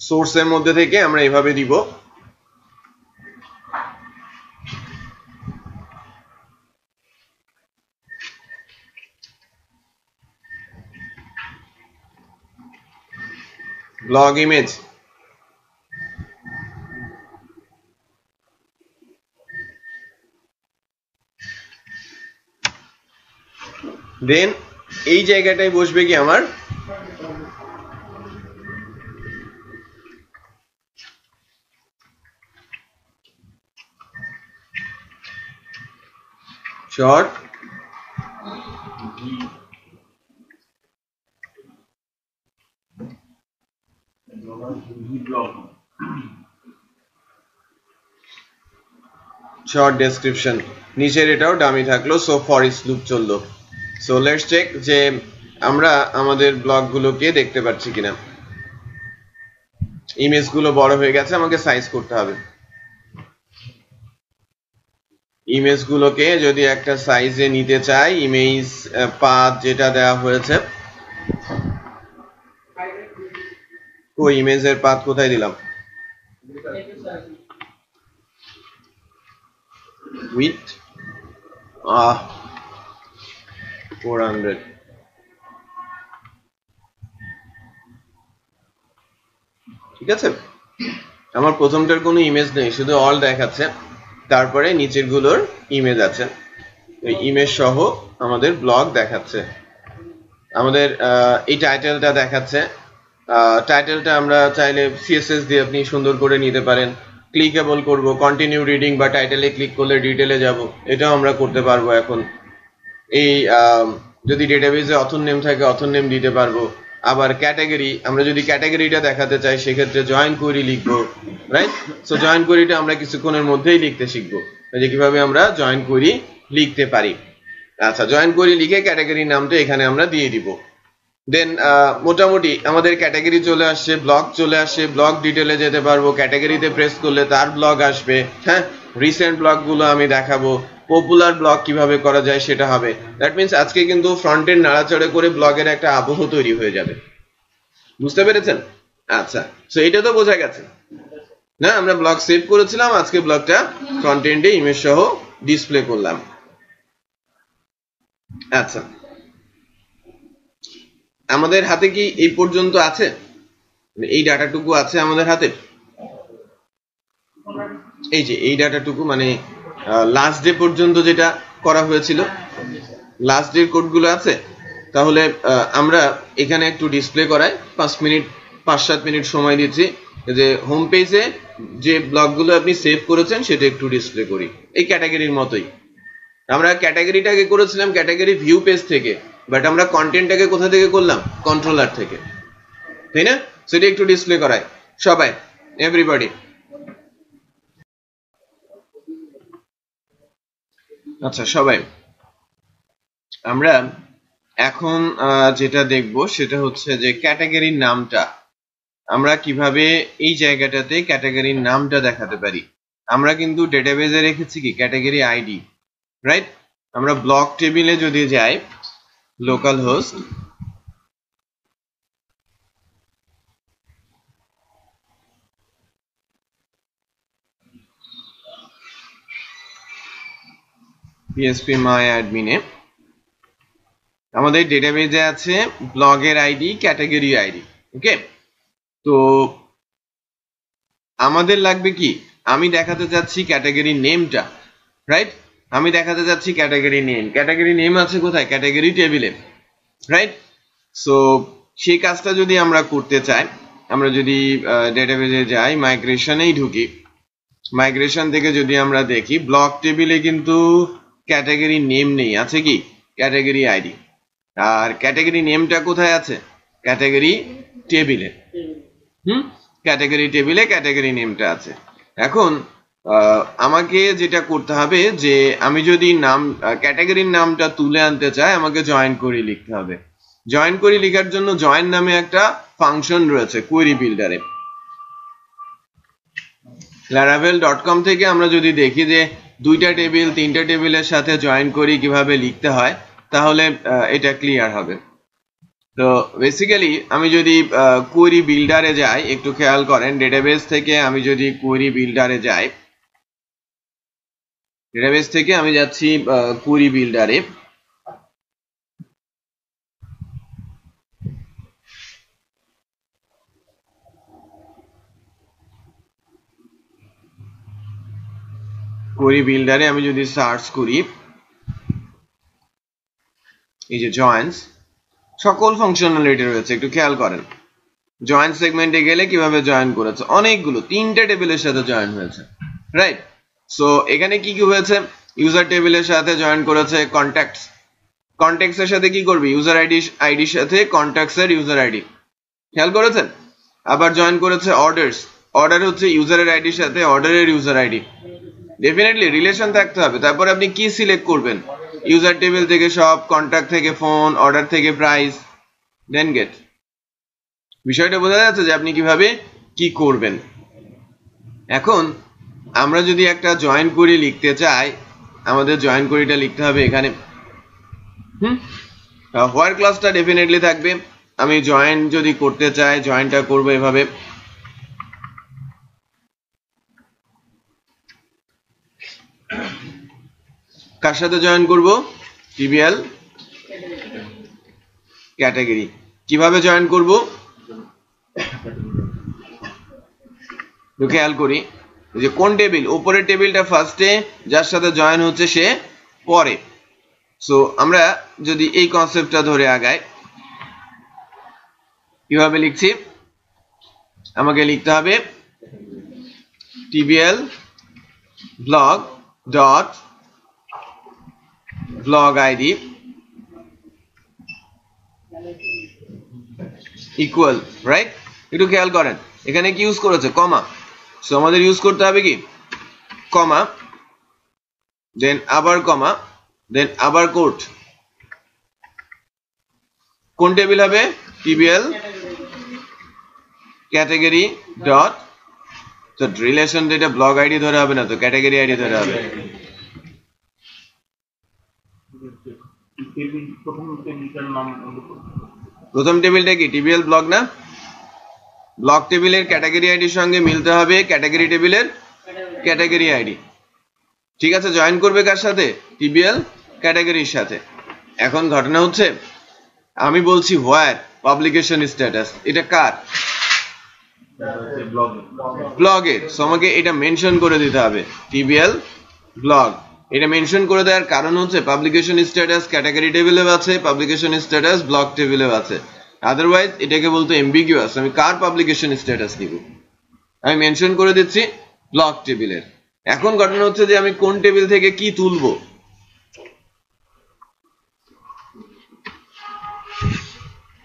সোর্সের মধ্যে থেকে আমরা এভাবে দিব। ব্লগ ইমেজ, দেন এই জায়গাটায় বসবে কি আমার শর্ট শর্ট ডেসক্রিপশন, নিচের এটাও ডামি থাকলো, সো ফর ইচ লুপ চললো। সো লেটস চেক যে আমরা আমাদের ব্লকগুলোকে দেখতে পাচ্ছি কিনা। ইমেজগুলো বড় হয়ে গেছে, আমাকে সাইজ করতে হবে। ইমেজগুলোকে যদি একটা সাইজে নিতে চাই, ইমেজ পাথ যেটা দেওয়া হয়েছে, ওই ইমেজের পাথ কোথায় দিলাম, উইথ 400, ঠিক আছে। আমার প্রথমটার কোনো ইমেজ নেই, শুধু অল দেখাচ্ছে, তারপরে নিচের গুলোর ইমেজ আছে, ওই ইমেজ সহ আমাদের ব্লগ দেখাচ্ছে। আমাদের এই টাইটেলটা দেখাচ্ছে, টাইটেলটা আমরা চাইলে সিএসএস দিয়ে আপনি সুন্দর করে নিতে পারেন। ক্লিকেবল করব, কন্টিনিউ রিডিং বা টাইটেলে ক্লিক করলে ডিটেলে যাব, এটাও আমরা করতে পারবো এখন। এই যদি ডেটাবেজে অথর নেম থাকে অথর নেম দিতে পারবো। আবার ক্যাটাগরি, আমরা যদি ক্যাটাগরিটা দেখাতে চাই সেক্ষেত্রে জয়েন কোয়েরি লিখবো, রাইট। সো জয়েন কোয়েরিটা আমরা কিছুক্ষণের মধ্যেই লিখতে শিখবো, যে কিভাবে আমরা জয়েন কোয়েরি লিখতে পারি। আচ্ছা, জয়েন কোয়েরি লিখে ক্যাটাগরির নামটা এখানে আমরা দিয়ে দিব। দেন মোটামুটি আমাদের ক্যাটাগরি চলে আসছে, ব্লগ চলে আসছে, ব্লগ ডিটেলে যেতে পারবো, ক্যাটাগরিতে প্রেস করলে তার ব্লগ আসবে। হ্যাঁ, রিসেন্ট ব্লগগুলো আমি দেখাবো, পপুলার ব্লগ কিভাবে করা যায় সেটা হবে। দ্যাট মিনস আজকে কিন্তু ফ্রন্ট এন্ড নাড়াচাড়া করে ব্লগের একটা আবহ তৈরি হয়ে যাবে, বুঝতে পেরেছেন? আচ্ছা, সো এটা তো বোঝা গেছে না, আমরা ব্লগ সেভ করেছিলাম, আজকে ব্লগটা ফ্রন্ট এন্ডে ইমেজ সহ ডিসপ্লে করলাম। আচ্ছা, আমাদের হাতে কি এই পর্যন্ত আছে, এই ডাটাটুকু আছে আমাদের হাতে? এই যে এই ডাটাটুকু মানে লাস্ট ডে পর্যন্ত যেটা করা হয়েছিল, লাস্ট ডের কোডগুলো আছে। তাহলে আমরা এখানে একটু ডিসপ্লে করাই 5-7 মিনিট সময় দিচ্ছি, যে হোম পেজে যে ব্লগগুলো আপনি সেভ করেছেন সেটা একটু ডিসপ্লে করি, এই ক্যাটাগরির মতোই। আমরা ক্যাটাগরিটাকে করেছিলাম ক্যাটাগরি ভিউ পেজ থেকে, বাট আমরা কন্টেন্টটাকে কোথা থেকে করলাম, কন্ট্রোলার থেকে, তাই না? সেটা একটু ডিসপ্লে করাই সবাই, এভরিবডি। আচ্ছা সবাই, আমরা এখন যেটা দেখব সেটা হচ্ছে যে ক্যাটাগরির নামটা আমরা কিভাবে এই জায়গাটাতে ক্যাটাগরির নামটা দেখাতে পারি। আমরা কিন্তু ডেটাবেজে রেখেছি কি ক্যাটাগরি আইডি, রাইট। আমরা ব্লক টেবিলে যদি যাই, লোকাল হোস্ট phpMyAdmin এ আমাদের ডেটাবেজে আছে ব্লগের আইডি, ক্যাটাগরি আইডি, ওকে। তো আমাদের লাগবে কি, আমি দেখাতে চাচ্ছি ক্যাটাগরি নেমটা, রাইট। আমি দেখাতে চাচ্ছি ক্যাটাগরি নেম, ক্যাটাগরি নেম আছে কোথায়, ক্যাটাগরি টেবিলে, রাইট। সো সেই কাজটা যদি আমরা করতে চাই, আমরা যদি ডেটাবেজে যাই, মাইগ্রেশনেই ঢুকি, মাইগ্রেশন থেকে যদি আমরা দেখি ব্লক টেবিলে কিন্তু ক্যাটাগরি নেম নেই, আছে কি ক্যাটাগরি আইডি। আর ক্যাটাগরি নেমটা কোথায় আছে, ক্যাটাগরি টেবিলে। ক্যাটাগরি টেবিলে ক্যাটাগরি নেমটা আছে। এখন আমাকে যেটা করতে হবে যে আমি যদি নাম ক্যাটাগরির নামটা তুলে আনতে চাই, আমাকে জয়েন কোয়েরি লিখতে হবে। জয়েন কোয়েরি লেখার জন্য জয়েন নামে একটা ফাংশন রয়েছে কোয়েরি বিল্ডারে। laravel.com থেকে আমরা যদি দেখি যে 2টা টেবিল 3টা টেবিলের সাথে জয়েন কোয়েরি কিভাবে লিখতে হয়, তাহলে এটা ক্লিয়ার হবে। তো বেসিক্যালি আমি যদি কোয়েরি বিল্ডারে যাই, একটু খেয়াল করেন, ডেটাবেস থেকে আমি যদি কোয়েরি বিল্ডারে যাই, ডেটাবেস থেকে আমি যাচ্ছি কোয়েরি বিল্ডারে। কোয়েরি বিল্ডারে আমি যদি সার্চ করি, এই যে জয়েন্স, সকল ফাংশনালিটি রয়েছে, একটু খেয়াল করেন। জয়েন সেগমেন্টে গেলে কিভাবে জয়েন করেছে, অনেকগুলো 3টে টেবিলের সাথে জয়েন হয়েছে, রাইট। সো এখানে কি কি হয়েছে, ইউজার টেবিলের সাথে জয়েন করেছে কন্ট্যাক্টস, কন্ট্যাক্টস এর সাথে কি করবে, ইউজার আইডির সাথে কন্ট্যাক্টস এর ইউজার আইডি, খেয়াল করেছেন। আবার জয়েন করেছে অর্ডারস, অর্ডার হচ্ছে ইউজারের আইডির সাথে অর্ডারের ইউজার আইডি, ডেফিনেটলি রিলেশন থাকতে হবে। তারপরে আপনি কি সিলেক্ট করবেন, ইউজার টেবিল থেকে সব, কন্ট্যাক্ট থেকে ফোন, অর্ডার থেকে প্রাইস, দেন গেট। বিষয়টা বোঝা যাচ্ছে যে আপনি কিভাবে কি করবেন। এখন আমরা যদি একটা জয়েন কোয়েরি লিখতে চাই, আমাদের জয়েন কোয়েরিটা লিখতে হবে এখানে। হোয়ার ক্লাসটা ডেফিনেটলি থাকবে। আমি জয়েন যদি করতে চাই, জয়েনটা করবো এভাবে, কার সাথে জয়েন করব, টিবিএল ক্যাটাগরি। কিভাবে জয়েন করব, খেয়াল করি যে কোন টেবিল, উপরের টেবিলটা ফার্স্টে, যার সাথে জয়েন হচ্ছে সে পরে। সো আমরা যদি এই কনসেপ্টটা ধরে আগাই, কিভাবে লিখছি, আমাকে লিখতে হবে TBL blog dot blog ID equal, right? একটু খেয়াল করেন এখানে কি ইউজ করেছে, কমা। সো আমাদের ইউজ করতে হবে কি, কমা, দেন আবার কমা, দেন আবার কোট। কোন টেবিল হবে, টিবিএল ক্যাটাগরি ডট, তো রিলেশন এটা ব্লগ আইডি ধরে হবে না, তো ক্যাটাগরি আইডি ধরে হবে। প্রথম টেবিলটা কি, টিবিএল ব্লগ না? ব্লগ টেবিলের ক্যাটাগরি আইডির সঙ্গে মিলতে হবে ক্যাটাগরি টেবিলের ক্যাটাগরি আইডি। ঠিক আছে, জয়েন করবে কার সাথে, টিবিএল ক্যাটাগরির সাথে। এখন ঘটনা হচ্ছে আমি বলছি হোয়ার পাবলিকেশন স্ট্যাটাস, এটা কার, ব্লগের। সো আমাকে এটা মেনশন করে দিতে হবে টিবিএল ব্লগ। এটা মেনশন করে দেওয়ার কারণ হচ্ছে পাবলিকেশন স্ট্যাটাস ক্যাটাগরি টেবিলেও আছে, পাবলিকেশন স্ট্যাটাস ব্লগ টেবিলেও আছে। আদারওয়াইজ এটাকে বলতে এমবিগুয়াস, আমি কার পাবলিকেশন স্ট্যাটাস নিব, আমি মেনশন করে দিচ্ছি ব্লগ টেবিলের। এখন ঘটনা হচ্ছে যে আমি কোন টেবিল থেকে কি তুলবো,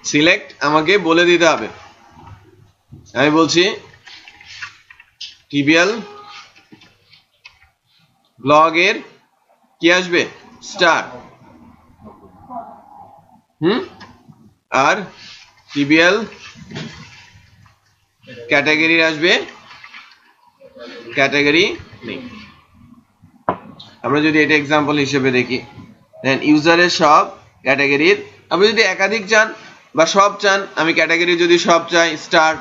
সিলেক্ট আমাকে বলে দিতে হবে। আমি বলছি টিবিএল ব্লগের কি আসবে, স্টার, আর টিবিএল ক্যাটাগরি আসবে ক্যাটাগরি নেই। আমরা যদি এটা এক্সাম্পল হিসেবে দেখি, দেন ইউজারের সব ক্যাটাগরির, আপনি যদি একাধিক চান বা সব চান, আমি ক্যাটাগরি যদি সব চাই স্টার,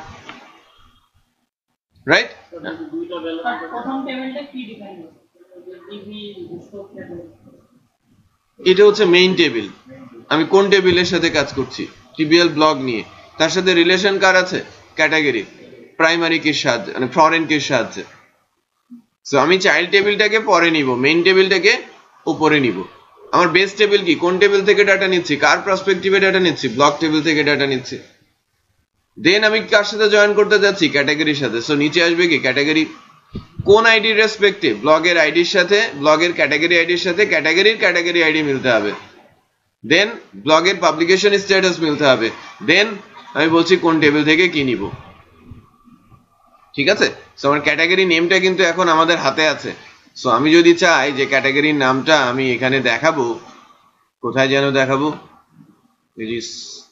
রাইট? এটা হচ্ছে মেইন টেবিল। আমি কোন টেবিলের সাথে কাজ করছি, টিবিএল ব্লগ নিয়ে, তার সাথে রিলেশন কার আছে, ক্যাটাগরি, প্রাইমারি কির সাহায্যে, মানে ফরেন কির সাহায্যে। সো আমি চাইল্ড টেবিলটাকে পরে নিব, মেইন টেবিলটাকে উপরে নিব। আমার বেস টেবিল কি, কোন টেবিল থেকে ডাটা নিচ্ছি, কার পার্সপেক্টিভে ডাটা নিচ্ছি, ব্লগ টেবিল থেকে ডাটা নিচ্ছি। দেন আমি কার সাথে জয়েন করতে যাচ্ছি, ক্যাটাগরির সাথে। সো নিচে আসবে কি, ক্যাটাগরি, কোন আইডির রেসপেক্টে, ব্লগের আইডির সাথে, ব্লগের ক্যাটাগরি আইডির সাথে ক্যাটাগরির ক্যাটাগরি আইডি মিলতে হবে। দেন ব্লগের পাবলিকেশন স্ট্যাটাস মিলতে হবে। দেন আমি বলছি কোন টেবিল থেকে কি নিব। ঠিক আছে, সো আমার ক্যাটাগরি নেমটা কিন্তু এখন আমাদের হাতে আছে। সো আমি যদি চাই যে ক্যাটাগরির নামটা আমি এখানে দেখাবো, কোথায় যেন দেখাবো,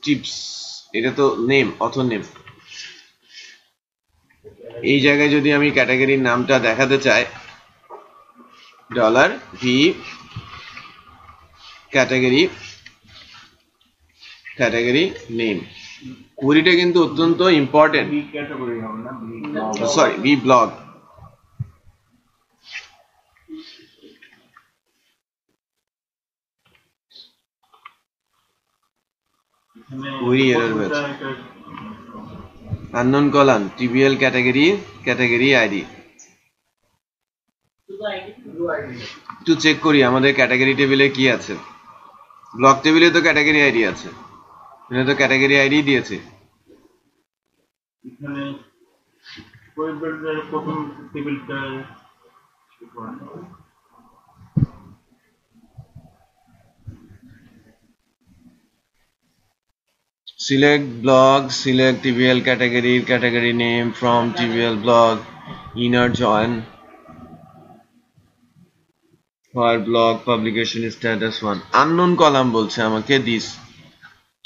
টিপস, এটা তো নেম, অথর নেম, এই জায়গায় যদি আমি ক্যাটাগরির নামটা দেখাতে চাই, $v ক্যাটাগরি নেম, কুড়িটা কিন্তু অত্যন্ত ইম্পর্টেন্ট, সরি ভি ব্লগ। কুড়ি এরর হয়েছে, unknown column, TBL category ID. একটু চেক করি আমাদের ক্যাটাগরি টেবিলে কি আছে। ব্লগ টেবিলে তো ক্যাটাগরি আইডি আছে, এখানে তো ক্যাটাগরি আইডি দিয়েছে। এখানে প্রথম টেবিলটা select blog, select TBL category name from TBL blog, inner join, where blog publication status 1 unknown column বলছে আমাকে this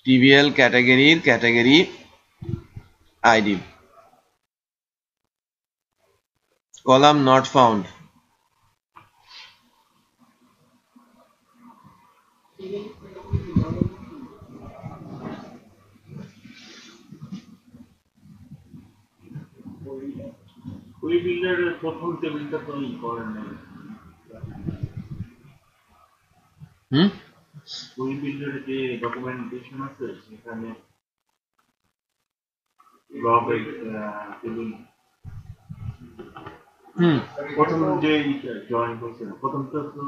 TBL category ID column not found query বিল্ডারের প্রথম টেবিলটা তো করেন নাই কুইরি বিল্ডারের যে ডকুমেন্টেশন আছে সেখানে ব্লগের টেবিল প্রথম যে জয়েন করছে প্রথমটা তো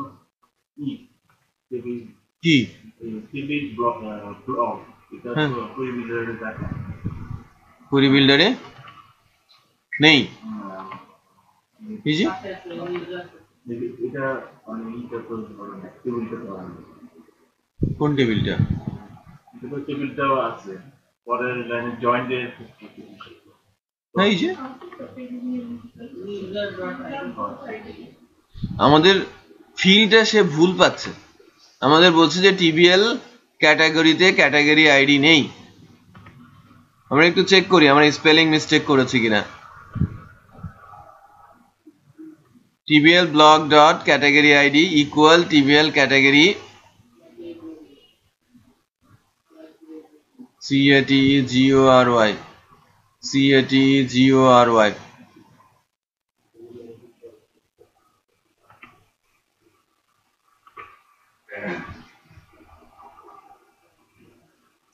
টেবিল কি টেবিল ব্লগ এটা তো কুইরি বিল্ডারের দেখা কুইরি বিল্ডারে নেই এই যে এটা মানে এটা তো টেবিলটা তো কোন টেবিলটা এটা টেবিলটাও আছে পরের লাইনে জয়েন্টের এই যে আমাদের ফিল্ডটা সে ভুল পাচ্ছে আমাদের বলছে যে টিবিএল ক্যাটাগরিতে ক্যাটাগরি আইডি নেই আমরা একটু চেক করি আমরা স্পেলিং মিস্টেক করেছি কিনা TBL blog dot category ID equal TBL category CATEGORY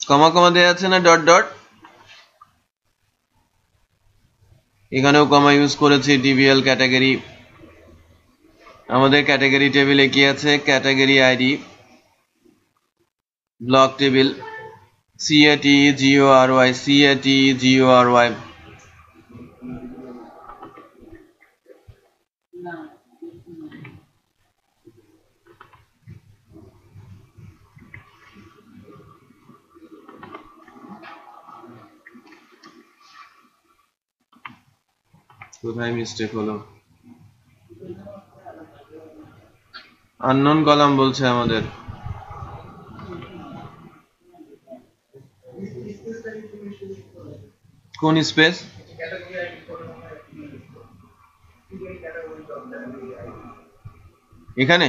কমা দেয়া আছে না ডট ডট এখানেও কমা ইউজ করেছি TBL ক্যাটাগরি আমাদের ক্যাটাগরি টেবিলে কি আছে category ID block table CATEGORY কোথায় মিস্টেক হলো আননোন কলাম বলছে আমাদের কোন স্পেস এখানে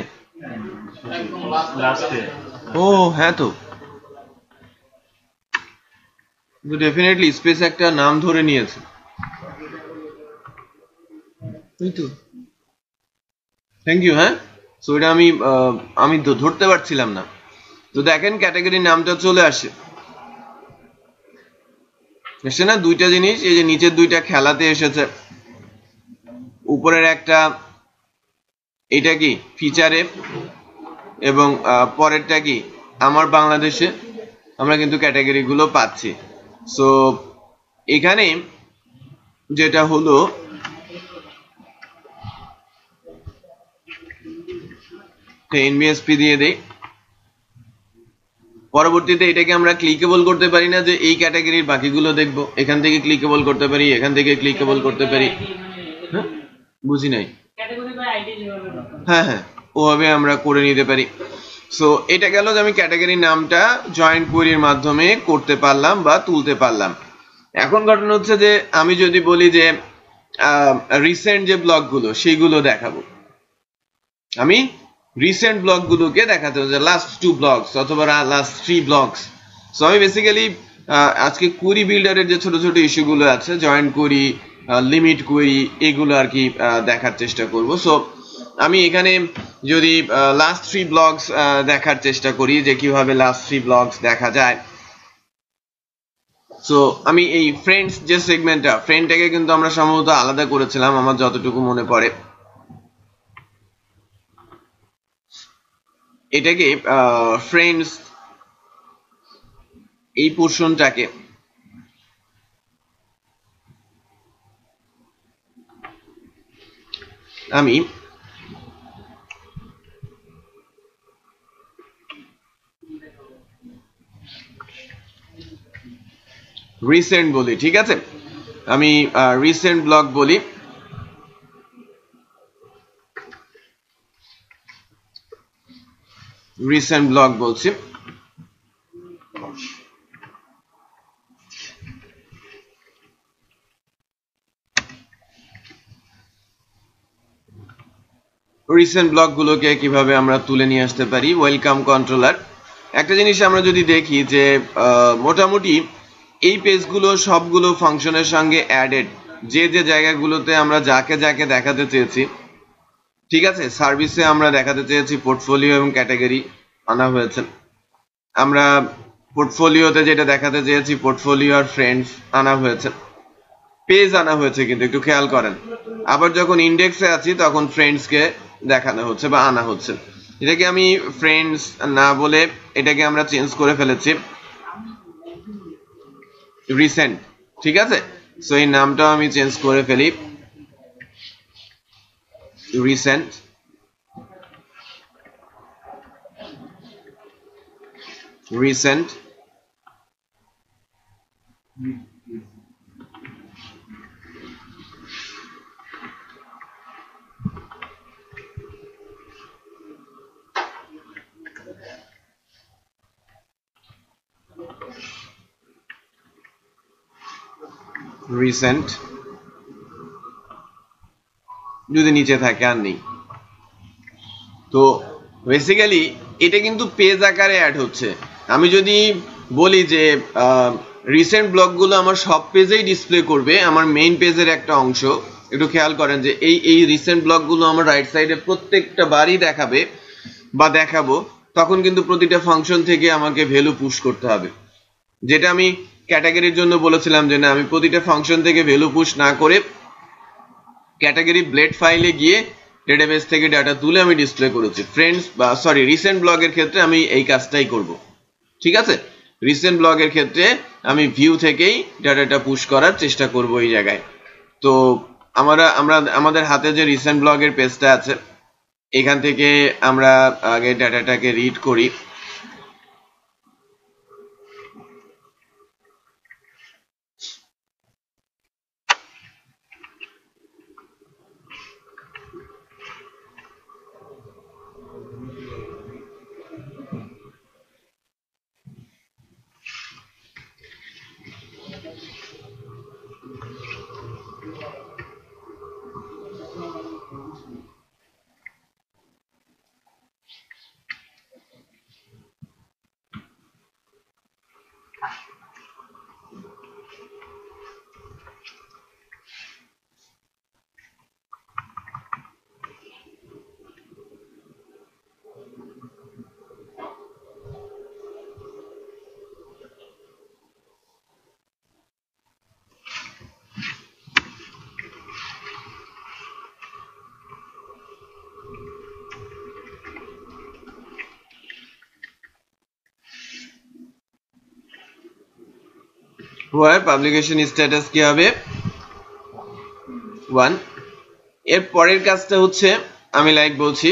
ও হ্যাঁ তো ডেফিনেটলি স্পেস একটা নাম ধরে নিয়েছে থ্যাংক ইউ হ্যাঁ সো এটা আমি ধরতে পারছিলাম না তো দেখেন ক্যাটাগরি নামটা চলে আসে না দুইটা জিনিস এই যে নিচের দুইটা খেলাতে এসেছে উপরের একটা এটা কি ফিচারে এবং পরেরটা কি আমার বাংলাদেশে আমরা কিন্তু ক্যাটাগরি গুলো পাচ্ছি সো এখানে যেটা হলো NBSP দিয়ে দেই পরবর্তীতে এটাকে আমরা ক্লিকেবল করতে পারি না যে এই ক্যাটাগরির বাকিগুলো দেখবো এখান থেকে ক্লিকেবল করতে পারি এখান থেকে ক্লিকেবল করতে পারি বুঝি নাই হ্যাঁ ওভাবে আমরা করে নিতে পারি সো এটা গেল যে আমি ক্যাটাগরির নামটা জয়েন্ট কোয়েরির মাধ্যমে করতে পারলাম বা তুলতে পারলাম এখন ঘটনা হচ্ছে যে আমি যদি বলি যে রিসেন্ট যে ব্লগগুলো সেইগুলো দেখাবো আমি রিসেন্ট ব্লগগুলোকে দেখাতে হবে লাস্ট 2 ব্লগস অথবা লাস্ট 3 ব্লগস সো আমি বেসিক্যালি আজকে কোয়েরি বিল্ডারের যে ছোট ছোট ইস্যুগুলো আছে জয়েন্ট কোয়েরি লিমিট কোয়েরি এগুলো আর কি দেখার চেষ্টা করব সো আমি এখানে যদি লাস্ট 3 ব্লগস দেখার চেষ্টা করি যে কিভাবে লাস্ট 3 ব্লগস দেখা যায় সো আমি এই ফ্রেন্ডস যে সেগমেন্টটা ফ্রেন্ডটাকে কিন্তু আমরা সম্ভবত আলাদা করেছিলাম আমার যতটুকু মনে পড়ে এটাকে ফ্রেন্ডস এই পোরশনটাকে আমি রিসেন্ট বলি ঠিক আছে আমি রিসেন্ট ব্লগ বলি রিসেন্ট ব্লগ বলছি। রিসেন্ট ব্লগ গুলোকে কিভাবে আমরা তুলে নিয়ে আসতে পারি, ওয়েলকাম কন্ট্রোলার। একটা জিনিস আমরা যদি দেখি যে মোটামুটি এই পেজগুলো সবগুলো ফাংশনের সঙ্গে অ্যাডেড, যে যে জায়গাগুলোতে আমরা যাকে যাকে দেখাতে চেয়েছি, ঠিক আছে, সার্ভিসে আমরা দেখাতে চেয়েছি পোর্টফোলিও এবং ক্যাটাগরি আনা হয়েছে। আমরা পোর্টফোলিওতে যেটা দেখাতে চেয়েছি পোর্টফোলিও আর ফ্রেন্ডস আনা হয়েছে, পেজ আনা হয়েছে, কিন্তু একটু খেয়াল করেন। আবার যখন ইন্ডেক্সে আছি তখন ফ্রেন্ডসকে দেখানো হচ্ছে বা আনা হচ্ছে। এটাকে আমি ফ্রেন্ডস না বলে এটাকে আমরা চেঞ্জ করে ফেলেছি রিসেন্ট, ঠিক আছে। সো এই নামটাও আমি চেঞ্জ করে ফেলি রিসেন্ট। রিসেন্ট রিসেন্ট যদি নিচে থাকে আর নেই। তো বেসিক্যালি এটা কিন্তু পেজ আকারে অ্যাড হচ্ছে। আমি যদি বলি যে রিসেন্ট ব্লগগুলো আমার সব পেজেই ডিসপ্লে করবে, আমার মেইন পেজের একটা অংশ, একটু খেয়াল করেন যে এই রিসেন্ট ব্লগগুলো আমার রাইট সাইডে প্রত্যেকটা বারই দেখাবে বা দেখাবো, তখন কিন্তু প্রতিটা ফাংশন থেকে আমাকে ভ্যালু পুশ করতে হবে। যেটা আমি ক্যাটাগরির জন্য বলেছিলাম যে না, আমি প্রতিটা ফাংশন থেকে ভ্যালু পুশ না করে ক্যাটাগরি ব্লেড ফাইলে গিয়ে ডেটাবেস থেকে ডাটা তুলে আমি ডিসপ্লে করেছি। ফ্রেন্ডস বা সরি রিসেন্ট ব্লগের ক্ষেত্রে আমি এই কাজটাই করব, ঠিক আছে। রিসেন্ট ব্লগের ক্ষেত্রে আমি ভিউ থেকেই ডাটাটা পুশ করার চেষ্টা করব এই জায়গায়। তো আমাদের হাতে যে রিসেন্ট ব্লগের পেজটা আছে, এখান থেকে আমরা আগে ডাটাটাকে রিড করি। পাবলিকেশন স্ট্যাটাস কি হবে 1। এর পরের কাজটা হচ্ছে আমি লাইক বলছি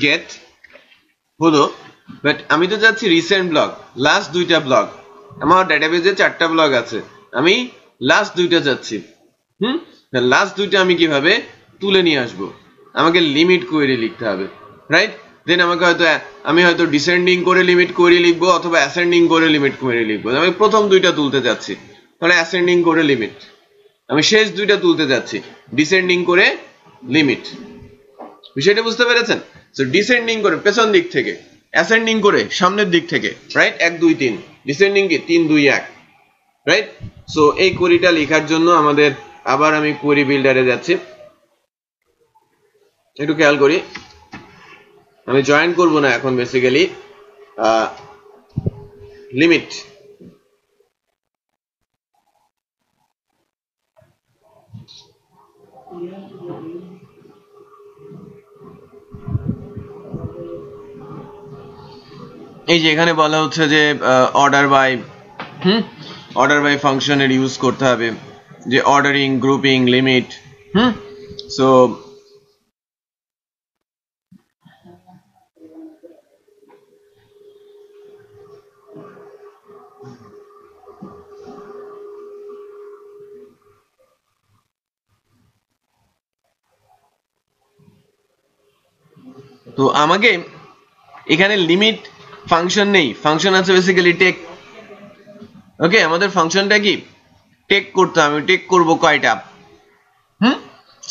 গেট হলো, বাট আমি তো যাচ্ছি রিসেন্ট ব্লগ, লাস্ট দুইটা ব্লগ। আমার ডেটাবেজে 4টা ব্লগ আছে, আমি লাস্ট দুইটা যাচ্ছি। লাস্ট দুইটা আমি কিভাবে তুলে নিয়ে আসবো? আমাকে লিমিট কোয়েরি লিখতে হবে, রাইট। দেন আমাকে আমি হয়তো ডিসেন্ডিং করে লিমিট কোয়েরি লিখবো অথবা অ্যাসেন্ডিং করে লিমিট কোয়েরি লিখবো। আমি প্রথম দুইটা তুলতে যাচ্ছি, তাহলে অ্যাসেন্ডিং করে লিমিট। আমি শেষ দুইটা তুলতে যাচ্ছি, ডিসেন্ডিং করে লিমিট। বিষয়টা বুঝতে পেরেছেন? সো ডিসেন্ডিং করে পেছন দিক থেকে, অ্যাসেন্ডিং করে সামনের দিক থেকে, রাইট। 1 2 3, ডিসেন্ডিং কি 3 2 1, রাইট। সো এই কোয়েরিটা লেখার জন্য আমাদের আবার আমি কোয়েরি বিল্ডারে যাচ্ছি। একটু খেয়াল করি, আমি জয়েন করব না এখন, বেসিক্যালি লিমিট। এই যে এখানে বলা হচ্ছে যে অর্ডার বাই ফাংশনের ইউজ করতে হবে, যে অর্ডারিং, গ্রুপিং, লিমিট। সো তো আমাকে এখানে লিমিট ফাংশন নেই, ফাংশন আছে বেসিক্যালি টেক। ওকে, আমাদের ফাংশনটা কি টেক করতে হবে, টেক করব কয়টা।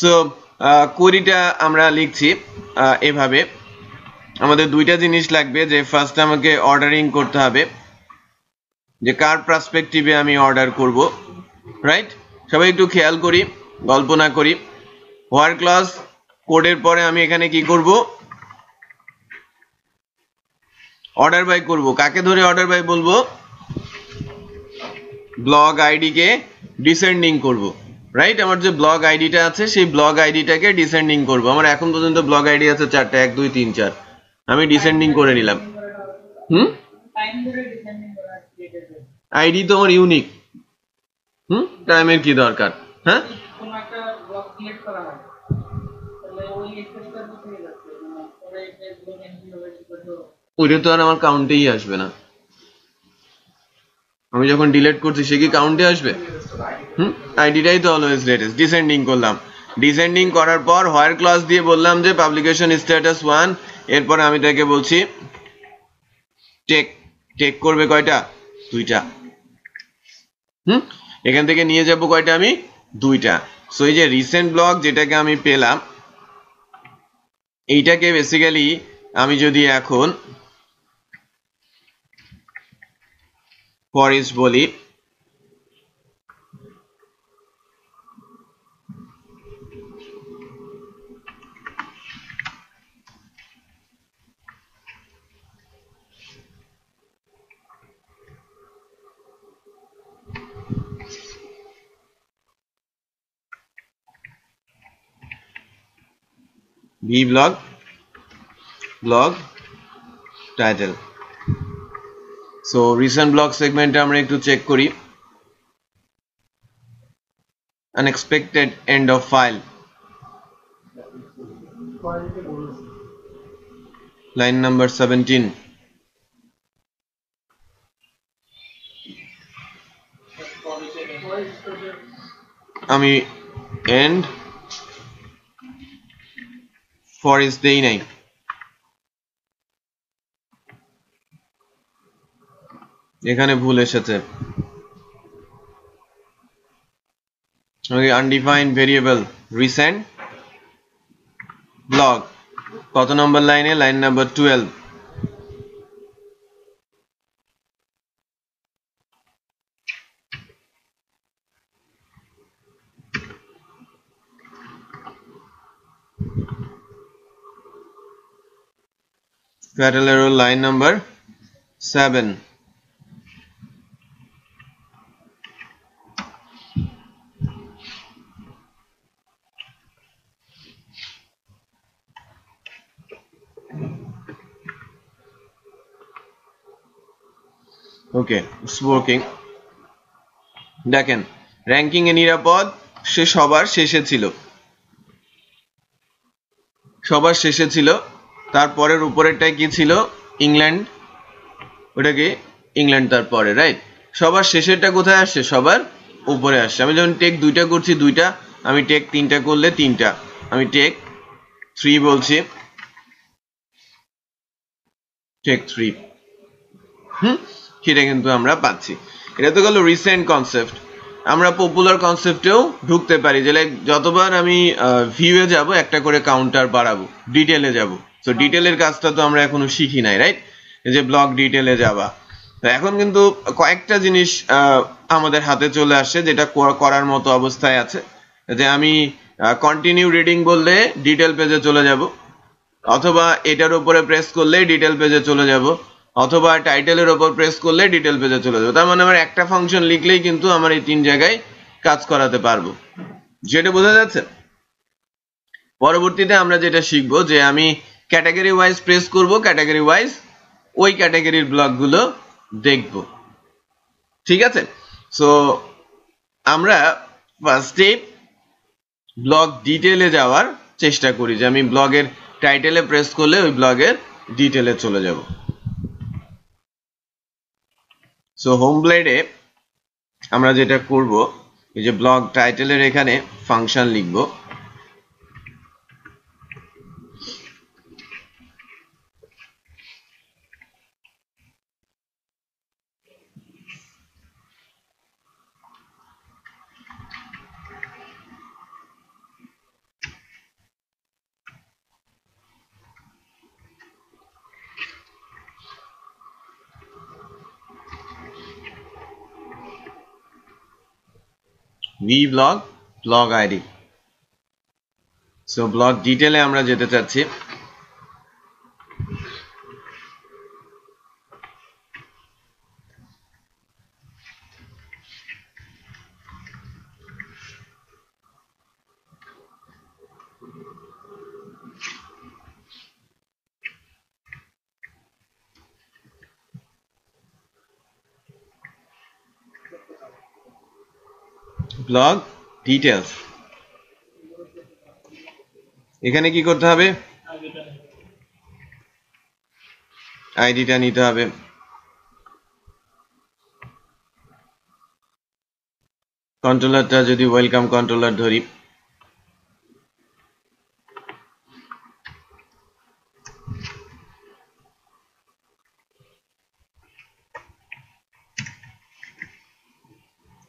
সো কোয়েরিটা আমরা লিখছি এভাবে। আমাদের দুইটা জিনিস লাগবে, যে ফার্স্ট আমাকে অর্ডারিং করতে হবে, যে কার পার্সপেক্টিভে আমি অর্ডার করব, রাইট? সবাই একটু খেয়াল করি, গল্প না করি। হোয়ার ক্লজ কোডের পরে আমি এখানে কি করব, অর্ডার বাই করব। কাকে ধরে অর্ডার বাই বলবো? ব্লগ আইডি কে ডিসেন্ডিং করব, রাইট? আমার যে ব্লগ আইডিটা আছে সেই ব্লগ আইডিটাকে ডিসেন্ডিং করব। আমার এখন পর্যন্ত ব্লগ আইডি আছে 4টা, 1 2 3 4, আমি ডিসেন্ডিং করে নিলাম। আইডি তো আমার ইউনিক, টাইমের কি দরকার? হ্যাঁ, ওইটা তো আর আমার কাউন্টেই আসবে না। আমি যখন ডিলিট করছি সে কি কাউন্টে আসবে? আইডিটাই তো অলওয়েজ লেটেস্ট। ডিসেন্ডিং করলাম, ডিসেন্ডিং করার পর হোয়ার ক্লজ দিয়ে বললাম যে পাবলিকেশন স্ট্যাটাস 1, এরপর আমি তাকে বলছি টেক। টেক করবে কয়টা? 2টা। এখান থেকে নিয়ে যাব কয়টা? আমি 2টা। সো এই যে রিসেন্ট ব্লগ যেটাকে আমি পেলাম, এইটাকে বেসিক্যালি আমি যদি এখন ফর ইচ বলি, V blog blog title. So recent blog সেগমেন্টে আমরা একটু চেক করি। Unexpected end of file, line number 17। আমি এন্ড ফর ইচ দেই নাই, এখানে ভুল এসেছে। আনডিফাইন্ড ভেরিয়েবল রিসেন্ট ব্লগ, কত নম্বর লাইনে? Line number 12। fatal error line number 7। Okay, it's working. দেখেন, র্যাঙ্কিং এ নিরাপদ, সে সবার শেষে ছিল, সবার শেষে ছিল। তারপরের উপরেরটাই কি ছিল? ইংল্যান্ড। ওটা কি ইংল্যান্ড তারপরে, রাইট? সবার শেষেরটা কোথায় আসছে? সবার উপরে আসছে। আমি যখন টেক 2টা করছি 2টা, আমি টেক 3টা করলে 3টা, আমি টেক 3 বলছি, টেক 3। সেটা কিন্তু আমরা পাচ্ছি। এটা তো গেল রিসেন্ট কনসেপ্ট। আমরা পপুলার কনসেপ্টেও ঢুকতে পারি, যে লাইক যতবার আমি ভিউয়ে যাব একটা করে কাউন্টার বাড়াবো, ডিটেলে যাব। তো ডিটেলের কাজটা তো আমরা এখনো শিখি নাই, রাইট? যে ব্লগ ডিটেলে যাবা। এখন কিন্তু কয়েকটা জিনিস আমাদের হাতে চলে আসছে, যেটা করার মতো অবস্থায় আছে। যে আমি কন্টিনিউ রিডিং বললে ডিটেল পেজে চলে যাব, অথবা এটার উপরে প্রেস করলে ডিটেল পেজে চলে যাব, অথবা টাইটেলের উপর প্রেস করলে ডিটেল পেজে চলে যাবে। তার মানে আমার একটা ফাংশন লিখলেই কিন্তু আমার এই 3 জায়গায় কাজ করাতে পারবো। যেটা বোঝা যাচ্ছে? পরবর্তীতে আমরা যেটা শিখবো, যে আমি ক্যাটাগরি ওয়াইজ প্রেস করব, ক্যাটাগরি ওয়াইজ ওই ক্যাটাগরির ব্লকগুলো দেখব। ঠিক আছে? সো আমরা ফার্স্টে ব্লগ ডিটেলে যাওয়ার চেষ্টা করি, যে আমি ব্লগের টাইটেলে প্রেস করলে ওই ব্লগের ডিটেলে চলে যাব। সো হোম ব্লেডে আমরা যেটা করব, এই যে ব্লগ টাইটেলের এখানে ফাংশন লিখব, V blog blog ID. So blog ডিটেলে আমরা যেতে চাচ্ছি। ব্লগ ডিটেলস, এখানে কি করতে হবে? আইডিটা নিতে হবে। কন্ট্রোলারটা যদি ওয়েলকাম কন্ট্রোলার ধরি,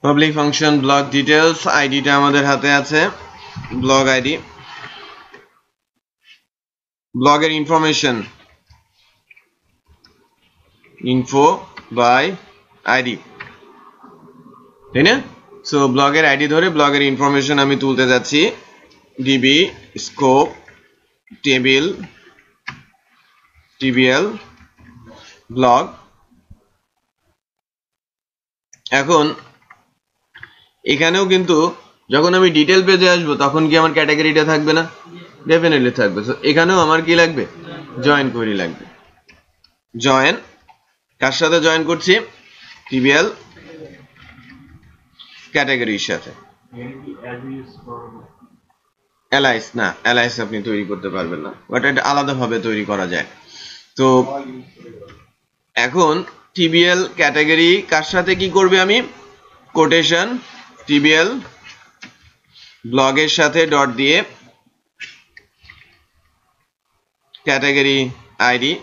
পাবলিক ফাংশন ব্লগ ডিটেলস, আইডিটা আমাদের হাতে আছে, ব্লগ আইডি। ব্লগের ইনফরমেশন ইনফো বাই আইডি, তাই না? সো ব্লগের আইডি ধরে ব্লগের ইনফরমেশন আমি তুলতে যাচ্ছি। DB scope table TBL blog. এখন এখানেও কিন্তু যখন আমি ডিটেল পেজে আসবো তখন কি আমার ক্যাটাগরিটা থাকবে না? ডেফিনেটলি থাকবে। সো এখানেও আমার কি লাগবে? জয়েন কোয়েরি লাগবে। জয়েন কার সাথে জয়েন করছি? টিবিএল ক্যাটাগরির সাথে। অ্যালাইস না, অ্যালাইস আপনি তৈরি করতে পারবেন না, বাট এটা আলাদাভাবে তৈরি করা যায়। তো এখন টিবিএল ক্যাটাগরি কার সাথে কি করবে? আমি কোটেশন টিবিএল ব্লগের সাথে ডট দিয়ে ক্যাটাগরি আইডি,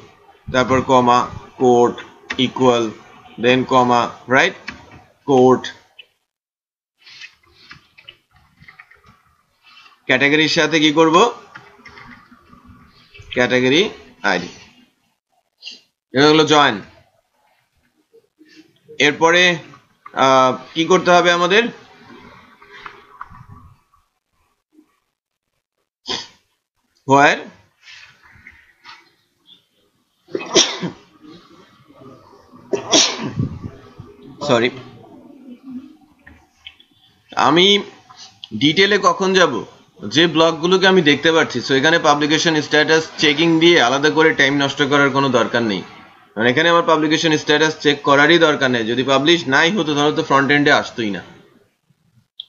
তারপর কমা কোড ইকুয়াল, দেন কমা রাইট কোড। ক্যাটাগরির সাথে কি করব? Category ID. এটা হলো জয়েন। এরপরে কি করতে হবে আমাদের? হোয়ার সরি, আমি ডিটেলে কখন যাব? যে ব্লগগুলোকে আমি দেখতে পাচ্ছি। সো এখানে পাবলিকেশন স্ট্যাটাস চেকিং দিয়ে আলাদা করে টাইম নষ্ট করার কোনো দরকার নেই, কারণ এখানে আমার পাবলিকেশন স্ট্যাটাস চেক করারই দরকার নেই। যদি পাবলিশ নাই হতো তাহলে তো ফ্রন্ট এন্ডে আসতোই না।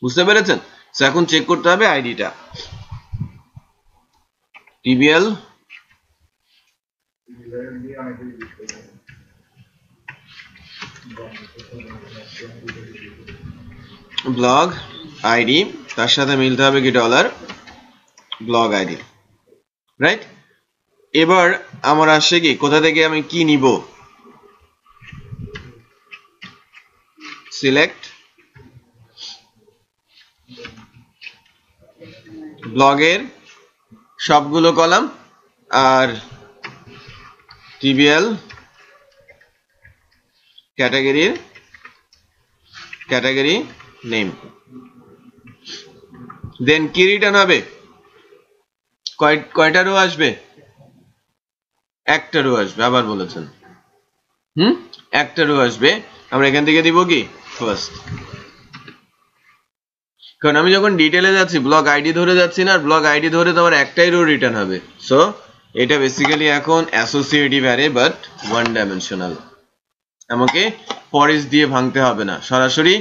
বুঝতে পেরেছেন? সো এখন চেক করতে হবে আইডিটা। টিবিএল ব্লগ আইডি, তার সাথে মিলতে হবে কি? Dollar blog ID, right? এবার আমার আসছে কি, কোথা থেকে আমি কি নিব? সিলেক্ট ব্লগের সবগুলো কলাম আর টিবিএল ক্যাটাগরির ক্যাটাগরি নেম। দেন কি রিটার্ন হবে? কয়টা রো আসবে? একটা রো আসবে। আবার বলেছেন একটা রো আসবে। আমরা এখান থেকে দিব কি? ফার্স্ট। কারণ আমি যখন ডিটেলে যাচ্ছি ব্লগ আইডি ধরে যাচ্ছি না, আর ব্লগ আইডি ধরে তো আমার একটাই রো রিটার্ন হবে। সো এটা বেসিক্যালি এখন associative array but one dimensional. আমাকে ফরেস্ট দিয়ে ভাঙতে হবে না, সরাসরি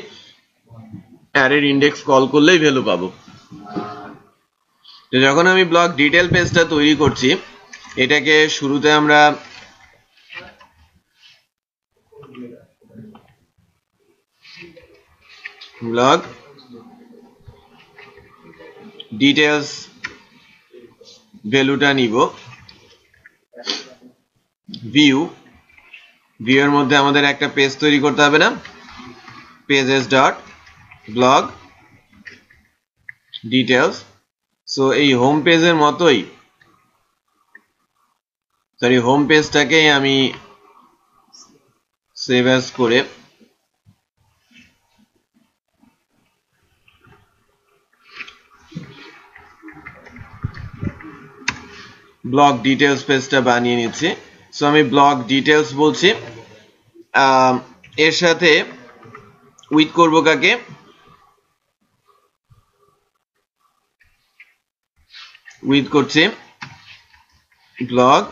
অ্যারের ইন্ডেক্স কল করলেই ভ্যালু পাবো। তো যখন আমি ব্লগ ডিটেল পেজটা তৈরি করছি, এটাকে শুরুতে আমরা ব্লগ ডিটেলস ভ্যালুটা নিব। ভিউ এর মধ্যে আমাদের একটা পেজ তৈরি করতে হবে না? Pages dot blog details. So এই হোম পেজের মতোই, সরি হোম পেজটাকে আমি সেভ অ্যাজ করে ব্লক ডিটেইলস পেজটা বানিয়ে নিচ্ছি। সো আমি ব্লক ডিটেইলস বলছি, এর সাথে উইথ করব কাকে, উইথ করছি ব্লগ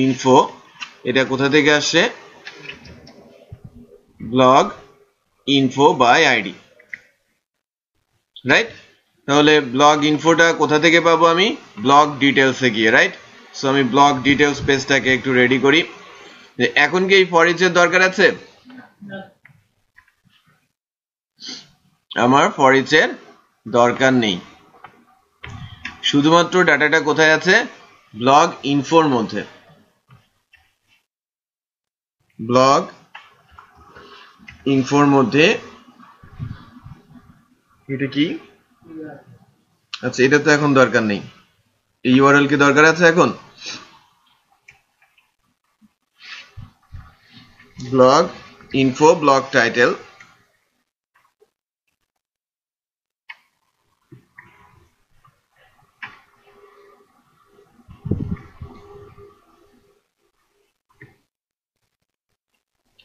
ইনফো। এটা কোথা থেকে আসছে, blog info by ID, right? তাহলে ব্লগ ইনফোটা কোথা থেকে পাবো, আমি ব্লগ ডিটেইলসে গিয়ে, রাইট? সো আমি ব্লগ ডিটেইলস পেজটাকে একটু রেডি করি। এখন কি এই ফর ইচের দরকার আছে? আমার ফর ইচের দরকার নেই, শুধুমাত্র ডাটাটা কোথায় আছে, ব্লগ ইনফোর মধ্যে। ব্লগ ইনফোর মধ্যে এটা কি, আচ্ছা এটা তো এখন দরকার নেই, এই ইউআরএল কি দরকার আছে এখন? Blog info blog title,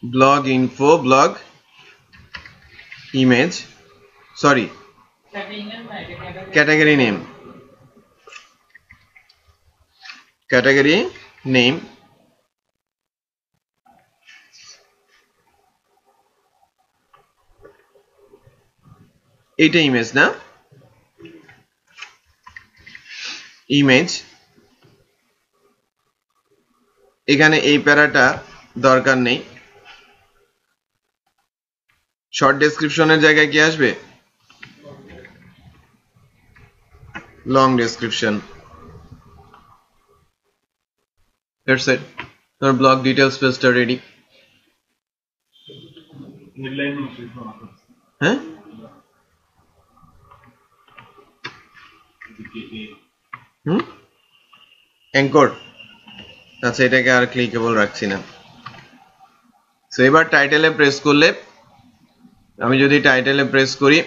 blog info blog image, sorry category name, category name, এইটা ইমেজ না, ইমেজ। এখানে এই প্যারাটা দরকার নেই, শর্ট ডেসক্রিপশনের জায়গায় কি আসবে, লং ডেসক্রিপশন। দ্যাটস ইট, তোমার ব্লগ ডিটেইলস পেজটা রেডি। হেডলাইন হ্যাঁ, অ্যাঙ্কর, আচ্ছা এটাকে আর ক্লিকেবল রাখছি না। সো এবার টাইটেলে প্রেস করলে, আমি যদি টাইটেলে প্রেস করি,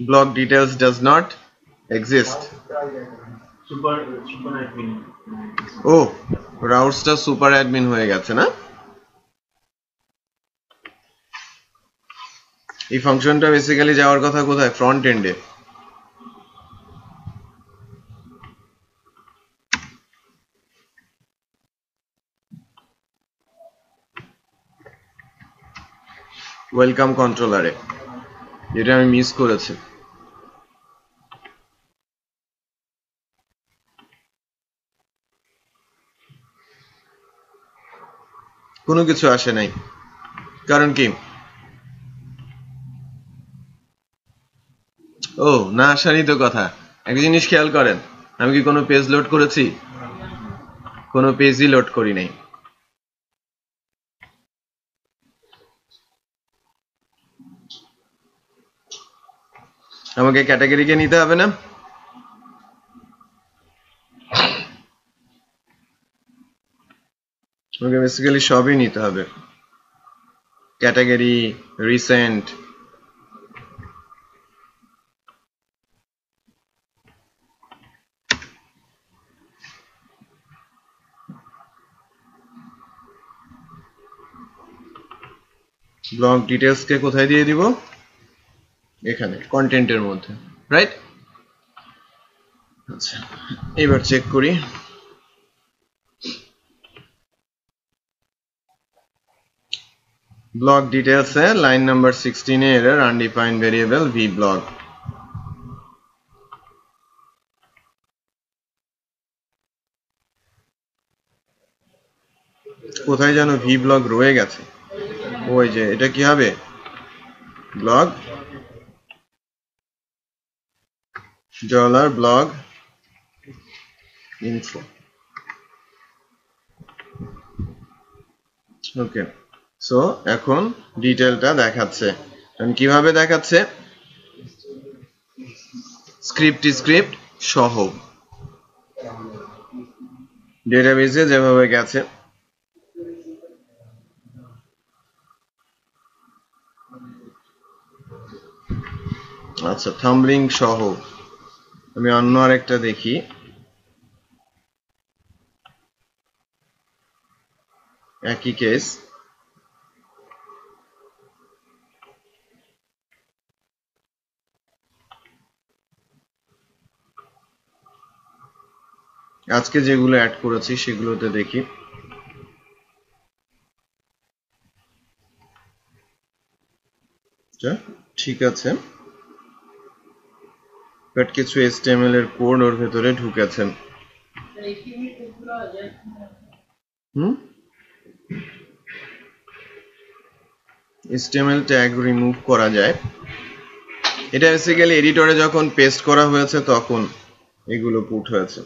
blog details does not exist. Super admin, ও রাউটসটা সুপার অ্যাডমিন হয়ে গেছে না? এই ফাংশনটা বেসিক্যালি যাওয়ার কথা কোথায়, ফ্রন্ট এন্ডে। ওয়েলকাম কন্ট্রোলারে, যেটা আমি মিস করেছি। কোনো কিছু আসে নাই, কারণ কি, ও না আসারই তো কথা। একটা জিনিস খেয়াল করেন, আমি কি কোনো পেজ লোড করেছি? কোনো পেজই লোড করি নাই। আমাকে ক্যাটাগরিকে নিতে হবে না, আমাকে বেসিক্যালি সবই নিতে হবে, ক্যাটাগরি, রিসেন্ট, ব্লগ ডিটেইলসকে কোথায় দিয়ে দিব, এখানে কন্টেন্টের মধ্যে, রাইট? আচ্ছা এবার চেক করি, ব্লগ ডিটেইলসে লাইন নাম্বার 16 এ error, undefined variable V blog. কোথায় যেন ভি ব্লগ রয়ে গেছে, ওই যে এটা কি হবে, ব্লগ $blog info। ওকে, সো এখন ডিটেলটা দেখাচ্ছে, কিভাবে দেখাচ্ছে, স্ক্রিপ্ট সহ ডেটাবেসে যেভাবে গেছে। আচ্ছা থাম্বলিং সহ, আমি অন্য আরেকটা দেখি, একই কেস। আজকে যেগুলো অ্যাড করেছি সেগুলোতে দেখি। ঠিক আছে, বাট কিছু HTML এর কোড ওর ভেতরে ঢুকেছে। HTML ট্যাগ রিমুভ করা যায়। এটা বেসিক্যালি এডিটরে যখন পেস্ট করা হয়েছে তখন এগুলো পুট হয়েছে।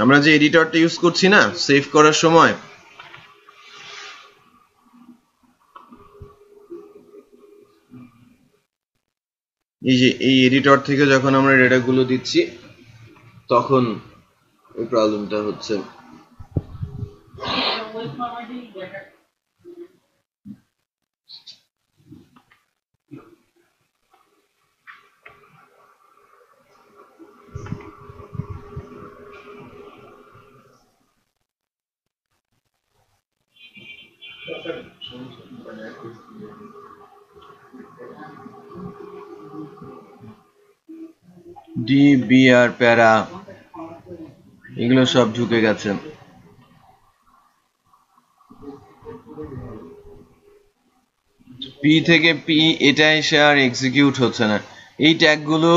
আমরা যে এডিটরটা ইউজ করছি না সেভ করার সময়, এই যে এই এডিটর থেকে যখন আমরা ডেটাগুলো দিচ্ছি তখন এই প্রবলেমটা হচ্ছে। DBR প্যারা এগুলো সব ঢুকে গেছে। পি থেকে পি এটা এসে আর এক্সিকিউট হচ্ছে না। এই ট্যাগগুলো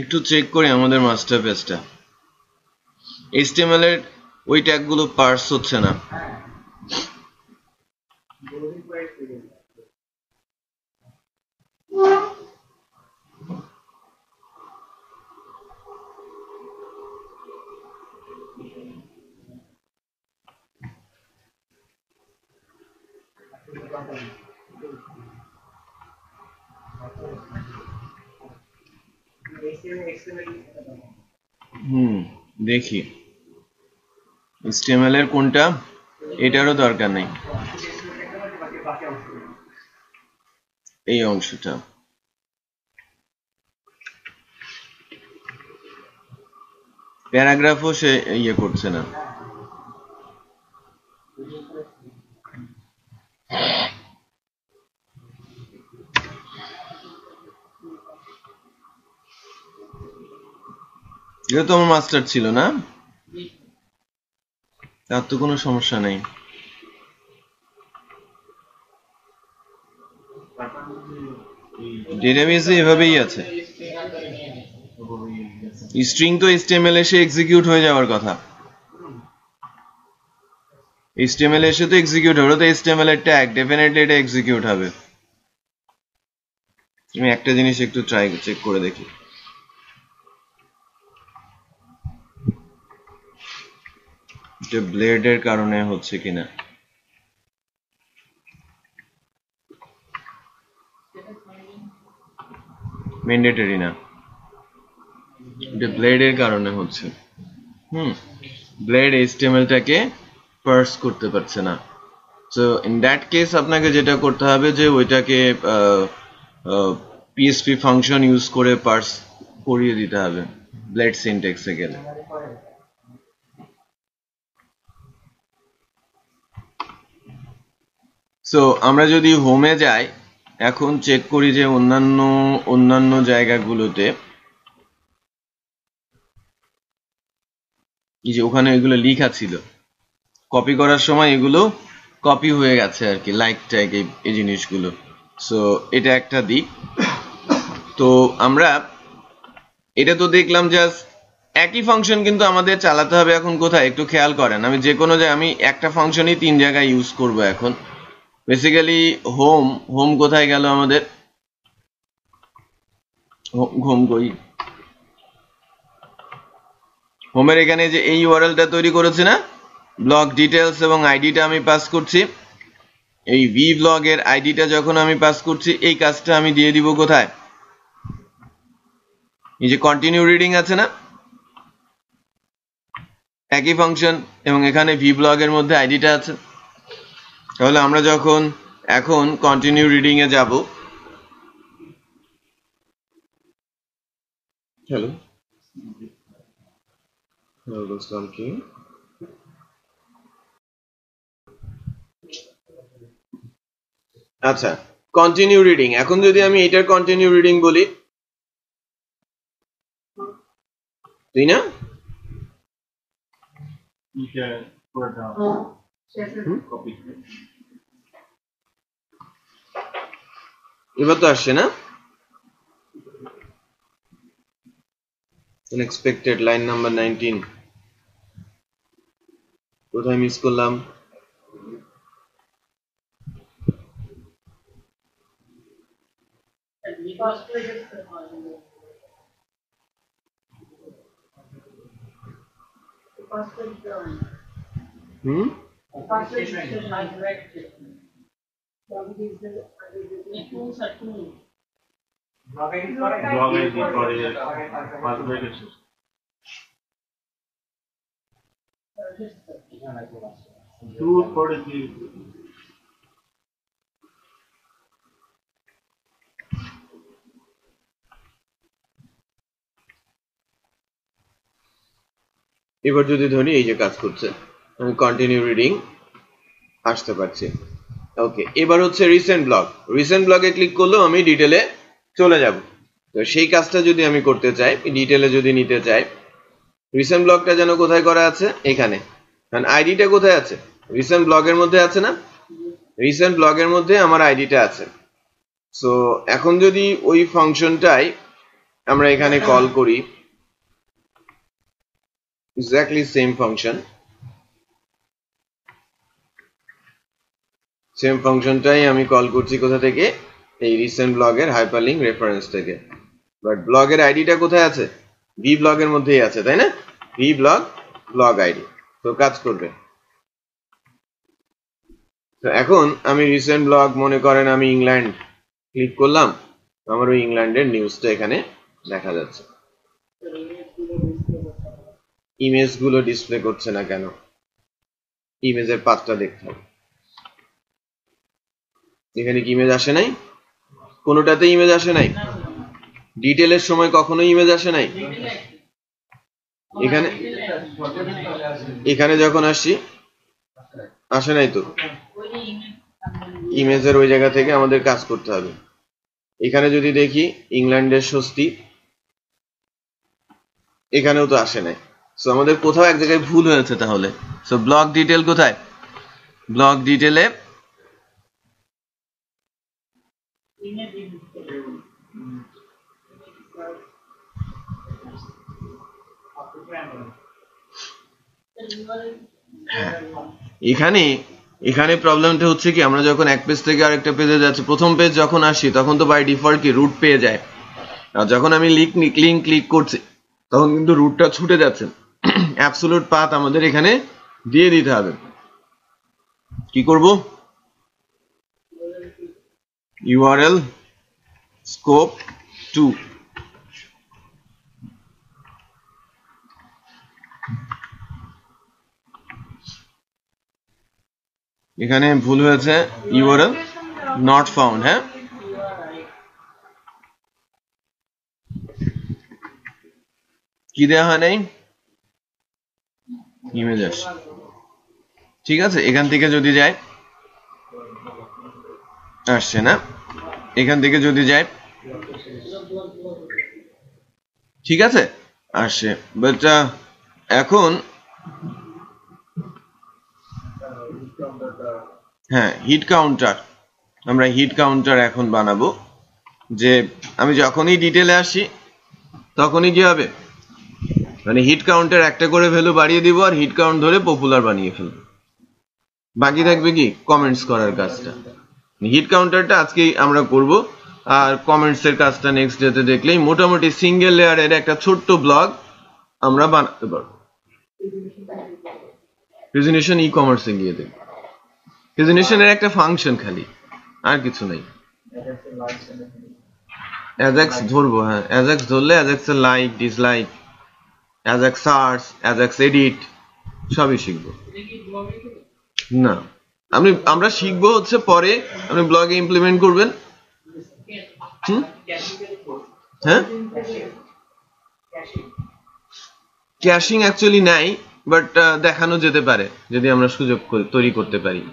একটু চেক করি আমাদের মাস্টার পেজটা। HTML এর ওই ট্যাগগুলো পার্স হচ্ছে না। দেখি HTML এর কোনটা, এটারও দরকার নেই, এই অংশটা। প্যারাগ্রাফও সে ইয়ে করছে না। এটা তো আমার মাস্টার ছিল না, তার তো কোনো সমস্যা নেই। ডেটাবেসে এভাবেই আছে। স্ট্রিং তো HTML এসে এক্সিকিউট হয়ে যাওয়ার কথা। HTML এসে তো এক্সিকিউট হবে, তো HTML এর ট্যাগ ডেফিনেটলি এটা এক্সিকিউট হবে। আমি একটা জিনিস একটু চেক করে দেখি। এটা ব্লেডের কারণে হচ্ছে কিনা। ম্যান্ডেটরি না, এটা ব্লেডের কারণে হচ্ছে। ব্লেড HTML টাকে পার্স করতে পারছে না। সো ইন দ্যাট কেস আপনাকে যেটা করতে হবে যে ওইটাকে PHP ফাংশন ইউজ করে পার্স করিয়ে দিতে হবে ব্লেড সিনট্যাক্সে গেলে। সো আমরা যদি হোমে যাই এখন চেক করি যে অন্যান্য জায়গাগুলোতে এই যে ওখানে এগুলো লেখা ছিল, কপি করার সময় এগুলো কপি হয়ে গেছে আর কি, লাইক ট্যাগ এই জিনিসগুলো। সো এটা একটা দিক। তো আমরা এটা তো দেখলাম জাস্ট একই ফাংশন, কিন্তু আমাদের চালাতে হবে এখন কোথায় একটু খেয়াল করেন। আমি যে কোনো জায়গায় আমি একটা ফাংশনই 3 জায়গায় ইউজ করব এখন। বেসিক্যালি হোম কোথায় গেল আমাদের, হোম কই, হোমের এখানে যে এই ইউআরএলটা তৈরি করেছে না, ব্লগ ডিটেলস এবং আইডিটা আমি পাস করছি। এই ভি ব্লগের আইডিটা যখন আমি পাস করছি, এই কাজটা আমি দিয়ে দিব কোথায়, এই যে কন্টিনিউ রিডিং আছে না, একই ফাংশন, এবং এখানে ভি ব্লগের মধ্যে আইডিটা আছে। তাহলে আমরা যখন এখন কন্টিনিউ রিডিং এ যাব, হ্যালো কি আচ্ছা, কন্টিনিউ রিডিং। এখন যদি আমি এটার কন্টিনিউ রিডিং বলি, তুই না এবার তো আসছে না, আনএক্সপেক্টেড লাইন নাম্বার 19 কোথায় মিস করলাম, এবার যদি ধরি এই যে কাজ করছে, আমি কন্টিনিউ রিডিং আসতে পারছি। ওকে, এবার হচ্ছে রিসেন্ট ব্লগ। রিসেন্ট ব্লগে ক্লিক করলেও আমি ডিটেলে চলে যাব। তো সেই কাজটা যদি আমি করতে চাই, ডিটেলে যদি নিতে চাই, রিসেন্ট ব্লগটা যেন কোথায় করা আছে, এখানে। কারণ আইডিটা কোথায় আছে, রিসেন্ট ব্লগের মধ্যে আছে না, রিসেন্ট ব্লগের মধ্যে আমার আইডিটা আছে। সো এখন যদি ওই ফাংশনটাই আমরা এখানে কল করি, এক্স্যাক্টলি সেম ফাংশন, সেম ফাংশনটাই আমি কল করছি কোথা থেকে, এই রিসেন্ট ব্লগের হাইপারলিংক রেফারেন্স থেকে। বাট ব্লগের আইডিটা কোথায় আছে, ভি ব্লগের মধ্যেই আছে, তাই না, ভি ব্লগ ব্লগ আইডি। তো কাজ করবে। তো এখন আমি রিসেন্ট ব্লগ, মনে করেন আমি ইংল্যান্ড ক্লিক করলাম, আমার ওই ইংল্যান্ডের নিউজটা এখানে দেখা যাচ্ছে। ইমেজ গুলো ডিসপ্লে করছে না কেন, ইমেজের পাথটা দেখতে হবে। এখানে কি ইমেজ আসে নাই, কোনোটাতে ইমেজ আসে নাই, ডিটেলের সময় কখনো ইমেজ আসে নাই। এখানে এখানে যখন আসছি আসে নাই তো, ইমেজের ওই জায়গা থেকে আমাদের কাজ করতে হবে। এখানে যদি দেখি ইংল্যান্ডের স্বস্তি, এখানেও তো আসে নাই। সো আমাদের কোথাও এক জায়গায় ভুল হয়েছে তাহলে। সো ব্লগ ডিটেল কোথায়, ব্লগ ডিটেলে এখানে এখানে প্রবলেমটা হচ্ছে কি, আমরা যখন এক পেজ থেকে আরেকটা পেজে যাচ্ছি, প্রথম পেজ যখন আসি তখন তো বাই ডিফল্ট কি রুট পেয়ে যায়, আর যখন আমি লিঙ্ক ক্লিক করছি তখন কিন্তু রুটটা ছুটে যাচ্ছে। অ্যাবসলিউট পাথ আমাদের এখানে দিয়ে দিতে হবে। কি করব, ইউআরএল স্কোপ 2, এখানে ভুল হয়েছে, ইউআরএল নট ফাউন্ড। হ্যাঁ, কি দেওয়া হয় নাই, ইমেজ আসে। ঠিক আছে, এখান থেকে যদি যাই আসছে না, এখান থেকে যদি যাই ঠিক আছে আসছে। বাট এখন হ্যাঁ, হিট কাউন্টার, আমরা হিট কাউন্টার এখন বানাবো, যে আমি যখনই ডিটেলে আসি তখনই কি হবে, মানে হিট কাউন্টের একটা করে ভ্যালু বাড়িয়ে দিব আর হিট কাউন্ট ধরে পপুলার বানিয়ে ফেলবো। বাকি থাকবে কি কমেন্টস করার কাজটা। হিট কাউন্টারটা আজকেই আমরা করব, আর কমেন্টস এর কাজটা নেক্সট ডেতে দেখলেই মোটামুটি সিঙ্গেল লেয়ারের একটা ছোট্ট ব্লগ আমরা বানাতে পারবো। প্রেজেন্টেশন ই কমার্সে গিয়ে দেব, প্রেজেন্টেশনের একটা ফাংশন খালি, আর কিছু নাই। অ্যাজাক্স ধরবো, হ্যাঁ অ্যাজাক্স ধরলে অ্যাজাক্স এর like dislike, Ajax search, Ajax edit সবই শিখবো। না আমরা শিখবো হচ্ছে পরে, আপনি ব্লগে ইমপ্লিমেন্ট করবেন। হ্যাঁ ক্যাশিং অ্যাকচুয়ালি নাই, বাট দেখানো যেতে পারে যদি আমরা সুযোগ তৈরি করতে পারি।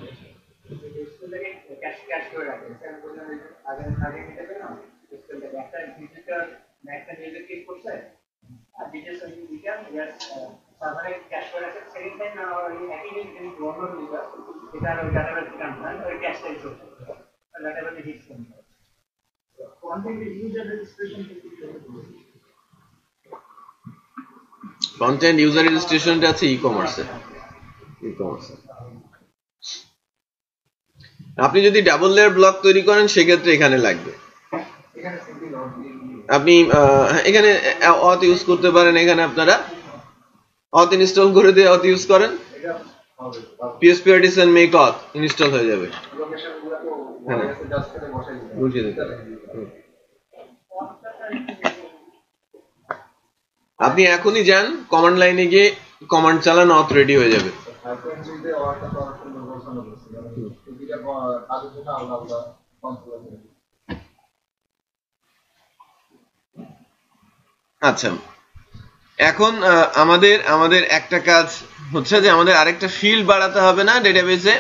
কন্টেন্ট ইউজার রেজিস্ট্রেশনটা আছে ই কমার্সে। আপনি যদি ডাবল লেয়ার ব্লক তৈরি করেন সেক্ষেত্রে এখানে লাগবে। আপনি এখানে অথ ইউজ করতে পারেন, এখানে আপনারা অথ ইনস্টল করে দিয়ে অথ ইউজ করেন, PHP artisan make auth install হয়ে যাবে। আপনি এখনই যান কমান্ড লাইনে গিয়ে কমান্ড চালান, অথ রেডি হয়ে যাবে। আচ্ছা, এখন আমাদের একটা কাজ হচ্ছে যে আমাদের আরেকটা ফিল্ড বাড়াতে হবে না ডেটাবেসে।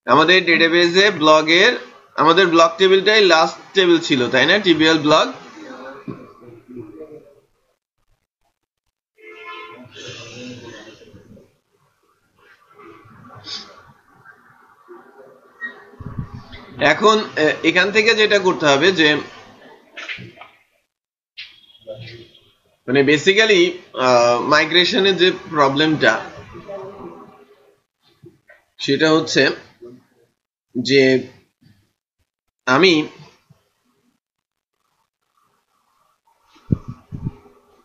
আমাদের ডেটাবেসে ব্লগের আমাদের ব্লগ টেবিলটাই লাস্ট টেবিল ছিল, তাই না? TBL blog. এখন এখান থেকে যেটা করতে হবে যে মানে বেসিক্যালি মাইগ্রেশনের যে প্রবলেমটা সেটা হচ্ছে যে আমি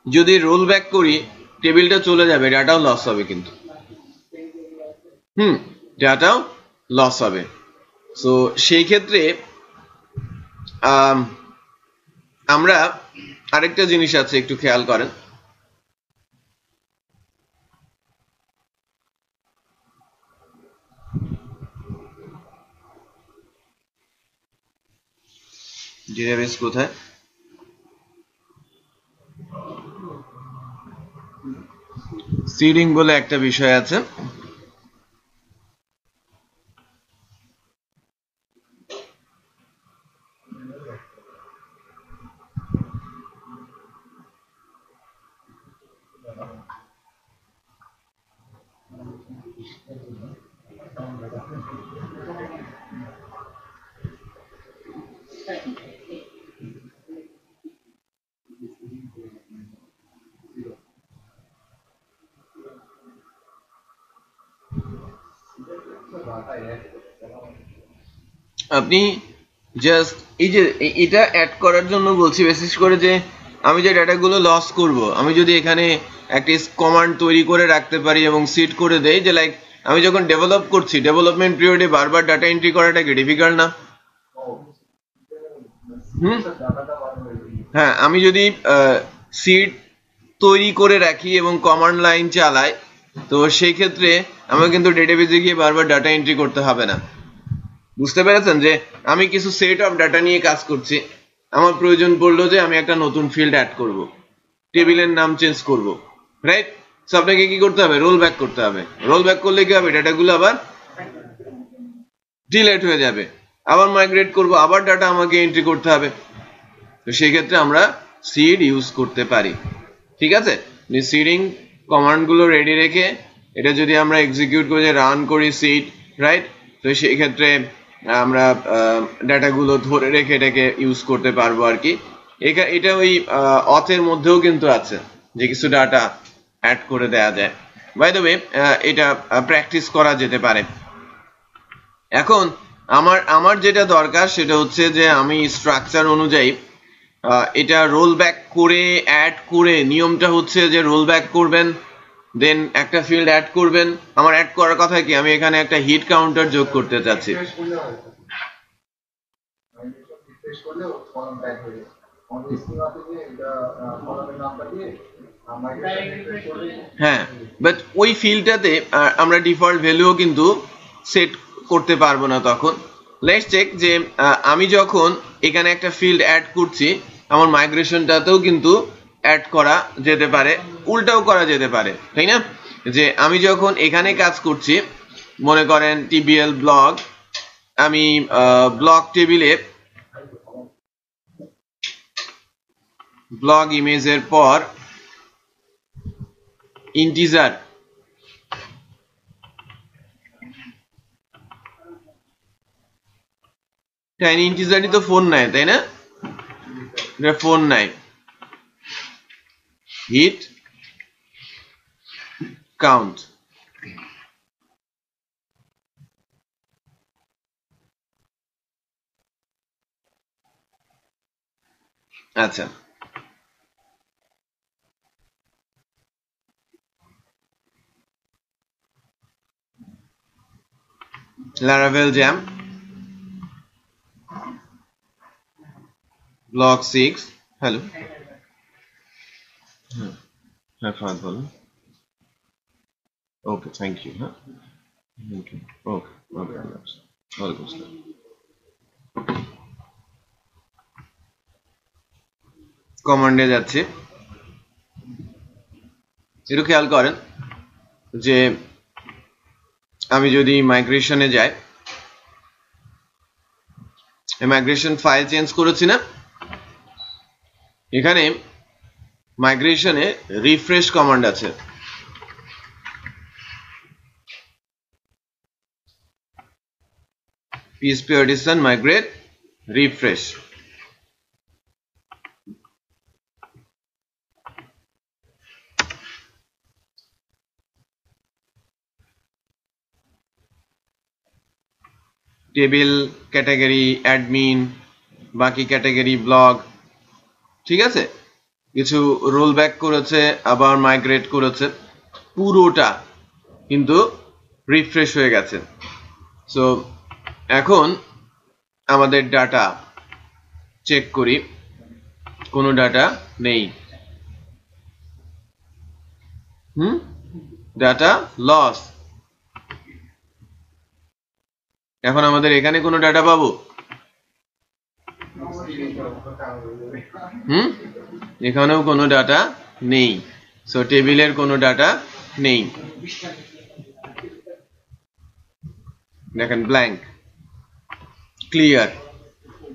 যদি রোল ব্যাক করি টেবিলটা চলে যাবে, ডাটাও লস হবে, কিন্তু ডাটাও লস হবে। সো সেই ক্ষেত্রে আমরা আরেকটা জিনিস আছে, একটু খেয়াল করেন। ডেটাবেস কোথায়? সিডিং বলে একটা বিষয় আছে। আপনি জাস্ট এই যে এটা অ্যাড করার জন্য বলছি, বিশেষ করে যে আমি যে ডাটাগুলো লস করব, আমি যদি এখানে একটা কমান্ড তৈরি করে রাখতে পারি এবং সিট করে দেই যে লাইক আমি যখন ডেভেলপ করছি, ডেভেলপমেন্ট পিরিয়ডে বারবার ডাটা এন্ট্রি করাটা কি ডিফিকাল্ট না? হ্যাঁ, আমি যদি সিট তৈরি করে রাখি এবং কমান্ড লাইন চালাই, তো সেই ক্ষেত্রে আমাকে কিন্তু ডেটাবেসে গিয়ে বারবার ডাটা এন্ট্রি করতে হবে না। বুঝতে পেরেছেন যে আমি কিছু সেট অফ ডাটা নিয়ে কাজ করছি, আমার প্রয়োজন পড়লো যে আমি একটা নতুন ফিল্ড অ্যাড করব, টেবিলের নাম চেঞ্জ করব, রাইট? সো আপনাকে কি করতে হবে? রোল ব্যাক করতে হবে। রোল ব্যাক করলে কি হবে? ডাটাগুলো আবার ডিলেট হয়ে যাবে, আবার মাইগ্রেট করব, আবার ডাটা আমাকে এন্ট্রি করতে হবে। তো সেই ক্ষেত্রে আমরা সিড ইউজ করতে পারি। ঠিক আছে, সিডিং কমান্ড গুলো রেডি রেখে এটা যদি আমরা এক্সিকিউট করে রান করি সিড, রাইট? তো সেই ক্ষেত্রে আমরা ডাটাগুলো ধরে রেখে এটাকে ইউজ করতে পারবো আর কি। এটা ওই অথের মধ্যেও কিন্তু আছে যে কিছু ডাটা অ্যাড করে দেয়া যায়। বাই দ্য ওয়ে এটা প্র্যাকটিস করা যেতে পারে। এখন আমার যেটা দরকার সেটা হচ্ছে যে আমি স্ট্রাকচার অনুযায়ী এটা রোল ব্যাক করে অ্যাড করে, নিয়মটা হচ্ছে যে রোল ব্যাক করবেন, দেন একটা ফিল্ড অ্যাড করবেন। আমার অ্যাড করার কথা কি, আমি এখানে একটা হিট কাউন্টার যোগ করতে চাচ্ছি। হ্যাঁ, বাট ওই ফিল্ডটাতে আমরা ডিফল্ট ভ্যালুও কিন্তু সেট করতে পারবো না তখন। লেটস চেক যে আমি যখন এখানে একটা ফিল্ড অ্যাড করছি, আমার মাইগ্রেশনটাতেও কিন্তু অ্যাড করা যেতে পারে, উল্টাও করা যেতে পারে, তাই না? যে আমি যখন এখানে কাজ করছি, মনে করেন টিবিএল ব্লগ, আমি ব্লগ টেবিলে ব্লগ ইমেজের পর ইন্টিজার টাইনি ইন্টিজারই তো ফোন নাই, তাই না? এটা ফোন নাই। হিট কাউন্ট, আচ্ছা Laravel jam block 6 হ্যালো হ্যাঁ ফাহাদ বলুন। Okay thank you. হ্যাঁ থ্যাংক ইউ। ওকে ওয়ালাইকুম আসসালাম। কমান্ডে যাচ্ছি, একটু খেয়াল করেন যে আমি যদি মাইগ্রেশনে যাই, মাইগ্রেশন ফাইল চেঞ্জ করেছি না, এখানে মাইগ্রেশনে রিফ্রেশ কমান্ড আছে। PHP Artisan migrate refresh, table category admin, বাকি ক্যাটাগরি ব্লগ, ঠিক আছে? কিছু রোল ব্যাক করেছে, আবার মাইগ্রেট করেছে, পুরোটা কিন্তু রিফ্রেশ হয়ে গেছে। সো এখন আমাদের ডাটা চেক করি, কোনো ডাটা নেই। Data loss. এখন আমাদের এখানে কোনো ডাটা পাবো? এখানেও কোনো ডাটা নেই। সো টেবিলের কোনো ডাটা নেই, দেখেন ব্ল্যাঙ্ক, ক্লিয়ার।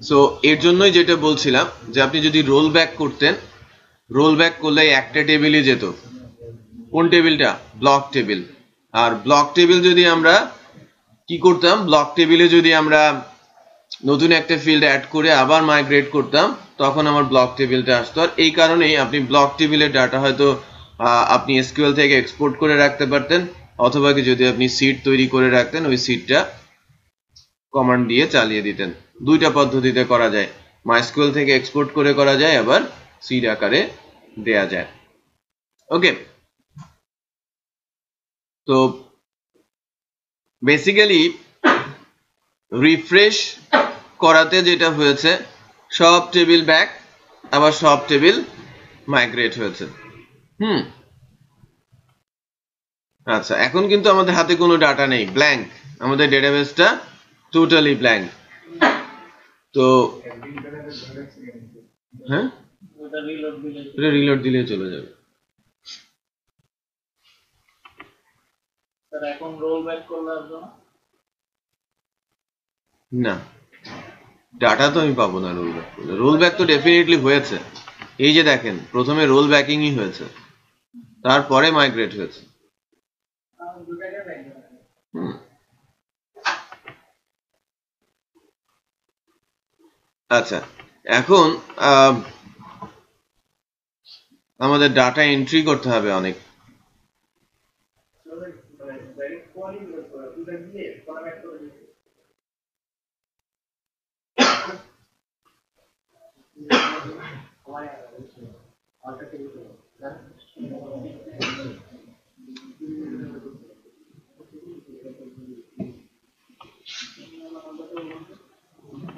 সো এর জন্যই যেটা বলছিলাম যে আপনি যদি রোল ব্যাক করতেন, রোল ব্যাক করলে একটা টেবিলই যেত। কোন টেবিলটা? Block table. আর ব্লক টেবিল যদি আমরা কি করতাম, ব্লক টেবিলে যদি আমরা নতুন একটা ফিল্ড অ্যাড করে আবার মাইগ্রেট করতাম, তখন আমার ব্লক টেবিলটা আসতো। আর এই কারণেই আপনি ব্লক টেবিলের ডাটা হয়তো আপনি এসকিউএল থেকে এক্সপোর্ট করে রাখতে পারতেন, অথবা কি যদি আপনি সিট তৈরি করে রাখতেন, ওই সিটটা কমান্ড দিয়ে চালিয়ে দিতেন। দুইটা পদ্ধতিতে করা যায়, মাইস্কুয়েল থেকে এক্সপোর্ট করে করা যায়, আবার সিড আকারে দেয়া যায়। ওকে, তো বেসিক্যালি রিফ্রেশ করাতে যেটা হয়েছে, সব টেবিল ব্যাক, আবার সব টেবিল মাইগ্রেট হয়েছে। আচ্ছা, এখন কিন্তু আমাদের হাতে কোনো ডাটা নেই, ব্ল্যাঙ্ক, আমাদের ডেটাবেসটা টোটালি ব্ল্যাঙ্ক। তো হ্যাঁ, এটা রিলোড দিলে চলে যাবে। এখন রোল ব্যাক করলে না, ডাটা তো আমি পাবো না রোল ব্যাক করলে। রোল ব্যাক তো ডেফিনেটলি হয়েছে, এই যে দেখেন প্রথমে রোল ব্যাকিংই হয়েছে, তারপরে মাইগ্রেট হয়েছে। আচ্ছা, এখন আমাদের ডাটা এন্ট্রি করতে হবে অনেক।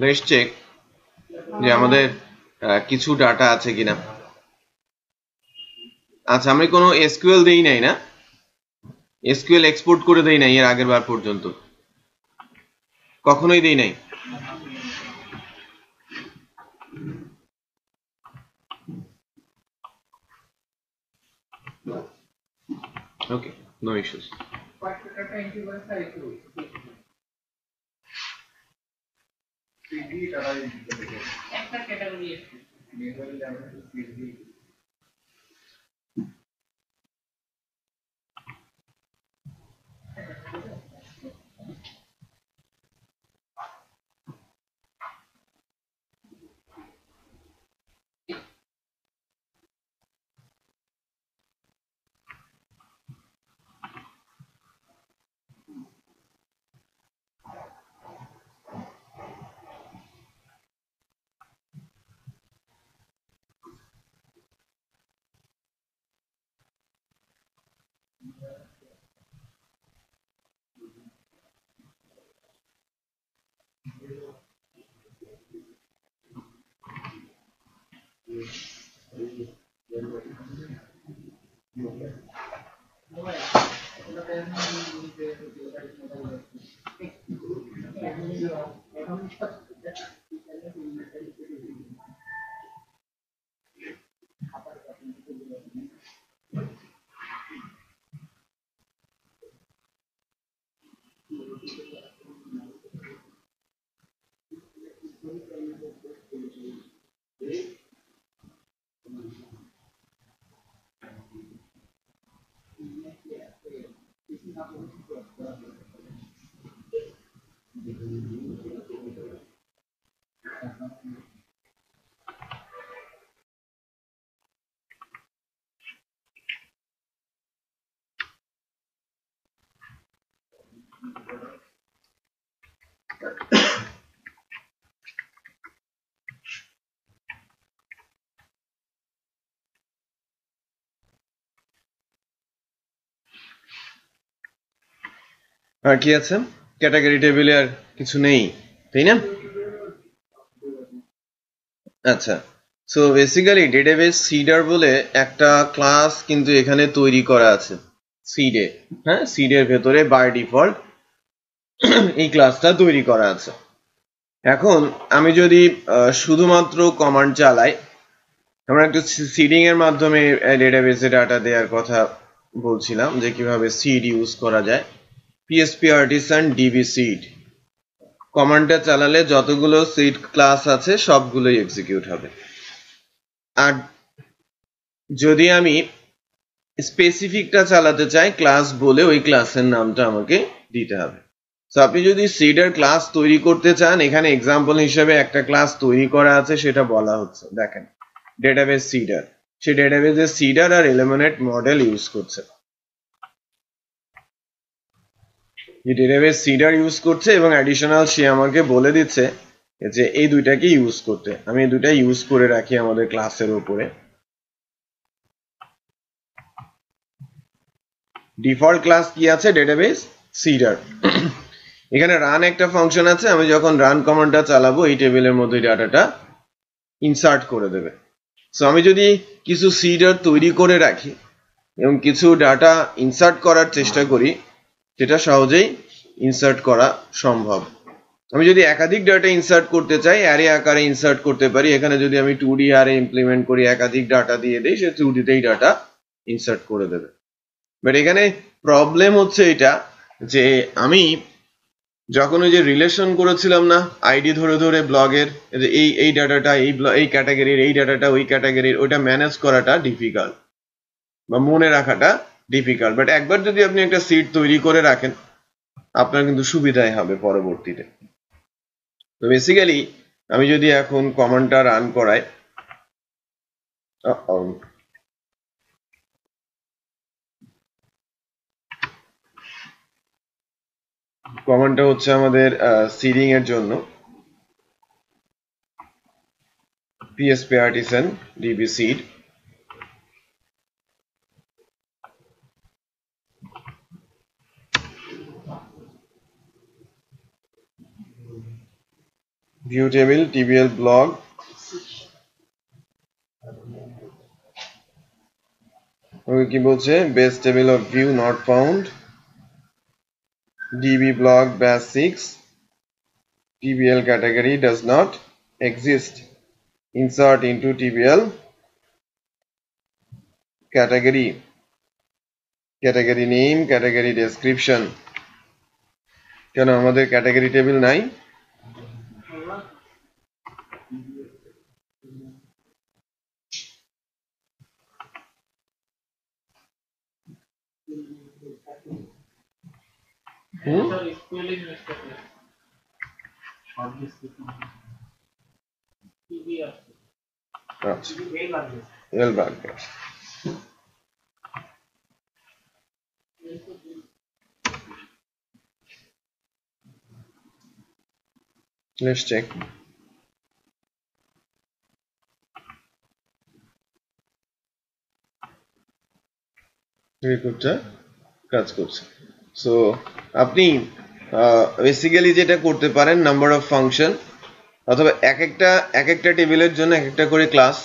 লেটস চেক যে আমাদের কিছু ডাটা আছে কিনা। আচ্ছা, আমি কোনো এসকিউএল দেই নাই না, এসকিউএল এক্সপোর্ট করে দেই নাই এর আগের বার পর্যন্ত, কখনোই দেই নাই। ওকে, নো ইস্যুস। আর কি আছে? ক্যাটাগরি টেবিলে আর কিছু নেই, তাই না? আচ্ছা, সো বেসিক্যালি ডেটাবেস সিডার বলে একটা ক্লাস কিন্তু এখানে তৈরি করা আছে সিডে। হ্যাঁ, সিডের ভেতরে বাই ডিফল্ট এই ক্লাসটা তৈরি করা আছে। এখন আমি যদি শুধুমাত্র কমান্ড চালাই, আমরা একটু সিডিং এর মাধ্যমে ডেটাবেসে ডাটা দেওয়ার কথা বলছিলাম যে কিভাবে সিড ইউজ করা যায়। পিএসপি আর্টিসান ডিবি সিড কমান্ডটা চালালে যতগুলো সিড ক্লাস আছে সবগুলোই এক্সিকিউট হবে। আর যদি আমি স্পেসিফিকটা চালাতে চাই ক্লাস বলে, ওই ক্লাসের নামটা আমাকে দিতে হবে। তো আপনি যদি সিডার ক্লাস তৈরি করতে চান, এখানে এক্সাম্পল হিসেবে একটা ক্লাস তৈরি করা আছে, সেটা বলা হচ্ছে, দেখেন ডেটাবেস সিডার। সে ডেটাবেসের সিডার আর এলিমিনেট মডেল ইউজ করছে, যে ডেটাবেস সিডার ইউজ করছে এবং অ্যাডিশনাল সে আমাকে বলে দিচ্ছে যে এই দুইটাকে ইউজ করতে। আমি এই দুইটা ইউজ করে রাখি আমাদের ক্লাসের উপরে। ডিফল্ট ক্লাস কি আছে? Database seeder. এখানে রান একটা ফাংশন আছে, আমি যখন রান কমান্ডটা চালাবো এই টেবিলের মধ্যে ডাটাটা ইনসার্ট করে দেবে। সো আমি যদি কিছু সিডার তৈরি করে রাখি এবং কিছু ডাটা ইনসার্ট করার চেষ্টা করি, সেটা সহজেই ইনসার্ট করা সম্ভব। আমি যদি একাধিক ডাটা ইনসার্ট করতে চাই, অ্যারে আকারে ইনসার্ট করতে পারি। এখানে যদি আমি 2D অ্যারে ইমপ্লিমেন্ট করি, একাধিক ডাটা দিয়ে দেই, সে 2Dতেই ডাটা ইনসার্ট করে দেবে। বাট এখানে প্রবলেম হচ্ছে এটা যে আমি যখন ওই যে রিলেশন করেছিলাম না আইডি ধরে ধরে ব্লগের, এই ডাটাটা এই ক্যাটাগরির, এই ডাটাটা ওই ক্যাটাগরির, ওইটা ম্যানেজ করাটা ডিফিকাল্ট বা মনে রাখাটা ডিফিকাল্ট। বাট একবার যদি আপনি একটা সিট তৈরি করে রাখেন, আপনার কিন্তু সুবিধাই হবে পরবর্তীতে। তো বেসিক্যালি আমি যদি এখন কমান্ডটা রান করাই, কমান্ডটা হচ্ছে আমাদের সিডিং এর জন্য PSP artisan db seed view table tbl blog কি বলছে base table of view not found db blog bash 6 tbl category does not exist insert into tbl category name category description কেন আমাদের category table নাই Let's check. রিপোর্টটা কাজ করছে so আপনি basically যেটা করতে পারেন নাম্বার অফ ফাংশন অথবা এক একটা টেবিলের জন্য এক একটা করে ক্লাস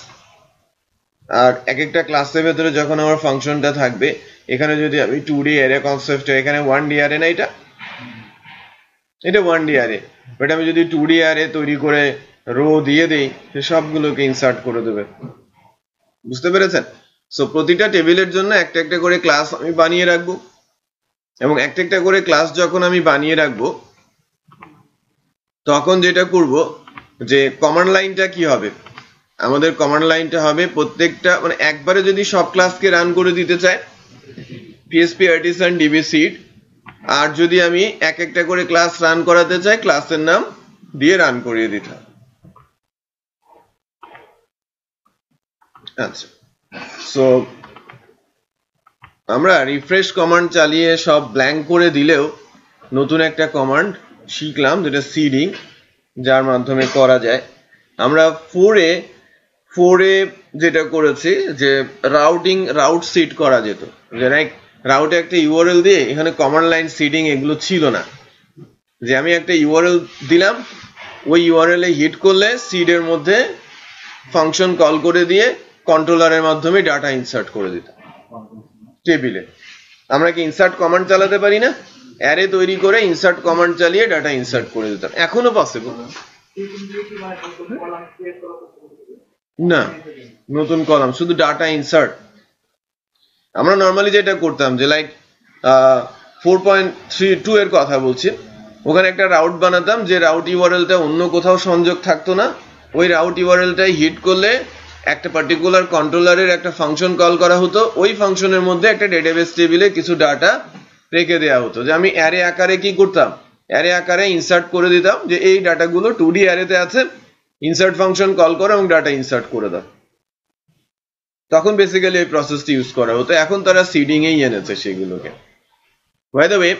আর এক একটা ক্লাসের ভেতরে যখন আমার ফাংশনটা থাকবে এখানে যদি আমি 2D অ্যারে কনসেপ্ট এখানে 1D অ্যারে না এটা 1D অ্যারে বাট আমি যদি 2D অ্যারে তৈরি করে রো দিয়ে দেই সবগুলোকে ইনসার্ট করে দেবে বুঝতে পেরেছেন সো প্রতিটা টেবিলের জন্য একটা একটা করে ক্লাস আমি বানিয়ে রাখবো এবং একটা একটা করে ক্লাস যখন আমি বানিয়ে রাখবো তখন যেটা করব যে কমান্ড লাইনটা কি হবে আমাদের কমান্ড লাইনটা হবে প্রত্যেকটা মানে একবারে যদি সব ক্লাসকে রান করে দিতে চাই PSP artisan db seed আর যদি আমি এক একটা করে ক্লাস রান করাতে চাই ক্লাসের নাম দিয়ে রান করিয়ে দিতে হবে আচ্ছা সো আমরা রিফ্রেশ কমান্ড চালিয়ে সব ব্ল্যাঙ্ক করে দিলেও নতুন একটা কমান্ড শিখলাম যেটা সিডিং যার মাধ্যমে করা যায় আমরা 4 এ যেটা করেছি যে রাউট সিড করা যেত যে রাউটে একটা ইউআরএল দিয়ে এখানে কমান্ড লাইন সিডিং এগুলো ছিল না যে আমি একটা ইউআরএল দিলাম ওই ইউআরএল এ হিট করলে সিডের মধ্যে ফাংশন কল করে দিয়ে কন্ট্রোলারের মাধ্যমে ডাটা ইনসার্ট করে দিতাম টেবিলে আমরা কি ইনসার্ট কমান্ড চালাতে পারি না অ্যারে তৈরি করে ইনসার্ট কমান্ড চালিয়ে ডাটা ইনসার্ট করে দিতাম এখনো পসিবল না নতুন কলাম শুধু ডাটা ইনসার্ট আমরা নরমালি যেটা করতাম যে লাইক 4.32 এর কথা বলছি ওখানে একটা রাউট বানাতাম যে রাউট ইউআরএলটা অন্য কোথাও সংযোগ থাকতো না ওই রাউট ইউআরএলটাই হিট করলে একটা পার্টিকুলার কন্ট্রোলারের একটা ফাংশন কল করা হতো ওই ফাংশনের মধ্যে একটা ডেটাবেস টেবিলে কিছু ডাটা রেখে দেওয়া হতো যে আমি অ্যারে আকারে কি করতাম অ্যারে আকারে ইনসার্ট করে দিতাম যে এই ডাটাগুলো 2D অ্যারেতে আছে ইনসার্ট ফাংশন কল করো এবং ডাটা ইনসার্ট করে দাও তখন বেসিক্যালি এই প্রসেসটি ইউজ করা হতো এখন তারা সিডিং এই এনেছে সেগুলোকে বাই দ্য ওয়ে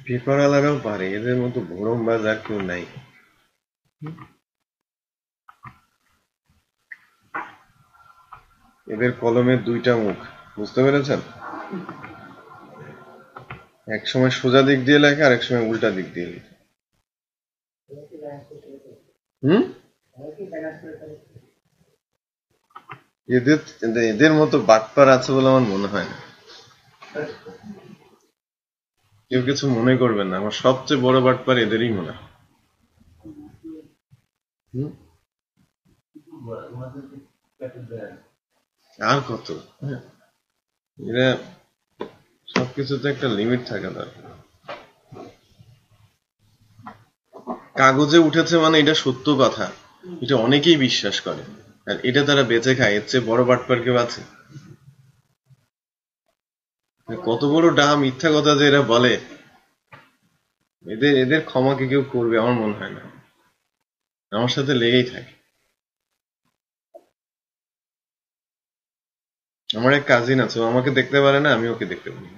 পেপারওয়ালারাও পারে, এদের মতো ভোরমবাজ আর কেউ নাই। এদের কলমের দুইটা মুখ, বুঝতে পেরেছেন? এক সময় সোজা দিক দিয়ে লেখে, আর এক সময় উল্টা দিক দিয়ে লেখে। এদের এদের মতো বাটপার আছে বলে আমার মনে হয় না। কেউ কিছু মনে করবেন না, আমার সবচেয়ে বড় বাটপার এদেরই মনে হয়। আর কত, এরা সবকিছুতে একটা লিমিট থাকে দরকার। কাগজে উঠেছে মানে এটা সত্য কথা, এটা অনেকেই বিশ্বাস করে, আর এটা তারা বেঁচে খায়। এর চেয়ে বড় বাটপার কেউ আছে? কত বড় মিথ্যা কথা যে এরা বলে, এদের এদের ক্ষমা কি কেউ করবে? আমার মনে হয় না। আমার সাথে লেগেই থাকে। আমার এক কাজিন আছে, ও আমাকে দেখতে পারে না, আমি ওকে দেখতে পারি।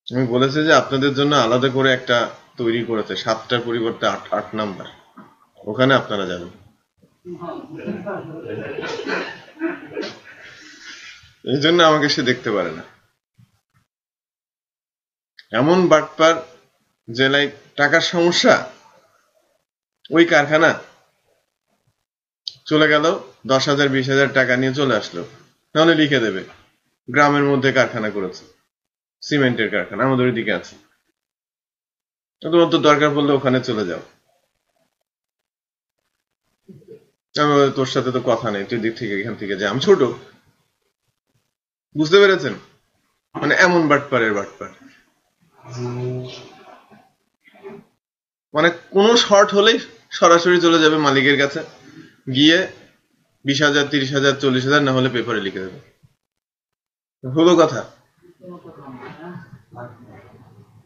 আমি বলেছি যে আপনাদের জন্য আলাদা করে একটা তৈরি করেছে, 7টার পরিবর্তে 8 নাম্বার, ওখানে আপনারা যাবেন। এই জন্য আমাকে সে দেখতে পারে না। এমন বাটপার যে লাইক টাকার সমস্যা, ওই কারখানা চলে গেল, 10,000 20,000 টাকা নিয়ে চলে আসলো, তাহলে লিখে দেবে গ্রামের মধ্যে কারখানা করেছে, সিমেন্টের কারখানা আমাদের ওইদিকে আছে, তোমার তো দরকার পড়লে ওখানে চলে যাও, তোর সাথে তো কথা নেই, তুই দিক থেকে এখান থেকে যা, আমি ছোট। বুঝতে পেরেছেন? মানে এমন বাটপারের বাটপার, মানে কোনো শর্ট হলেই সরাসরি চলে যাবে মালিকের কাছে, গিয়ে 20,000 30,000 40,000 না হলে পেপারে লিখে দেবে। হলো কথা।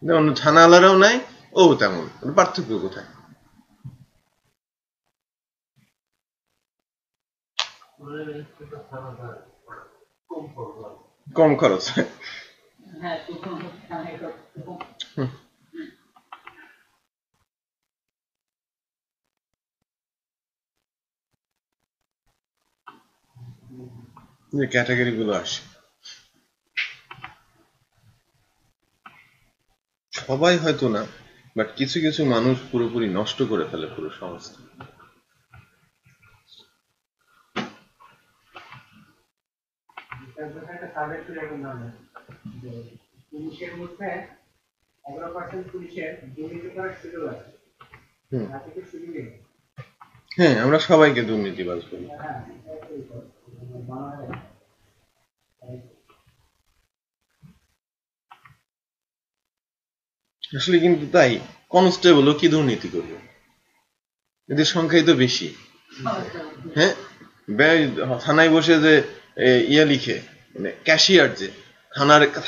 যেমন থানাওয়ালারাও নাই, ও তেমন, পার্থক্য কোথায়? কম খরচ। যে ক্যাটাগরি গুলো আসে, সবাই হয়তো না, বাট কিছু কিছু মানুষ পুরোপুরি নষ্ট করে ফেলে পুরো সমাজটা। পুলিশের মধ্যে 11% পুলিশের দুর্নীতি করার সুযোগ আছে। হ্যাঁ, আমরা সবাইকে দুর্নীতিবাজ বলি। আসলে কিন্তু তাই, কনস্টেবলও কি দুর্নীতি করবে? এদের সংখ্যাই তো বেশি। হ্যাঁ, থানায় বসে যে ইয়া লিখে, মানে ক্যাশিয়ার, যে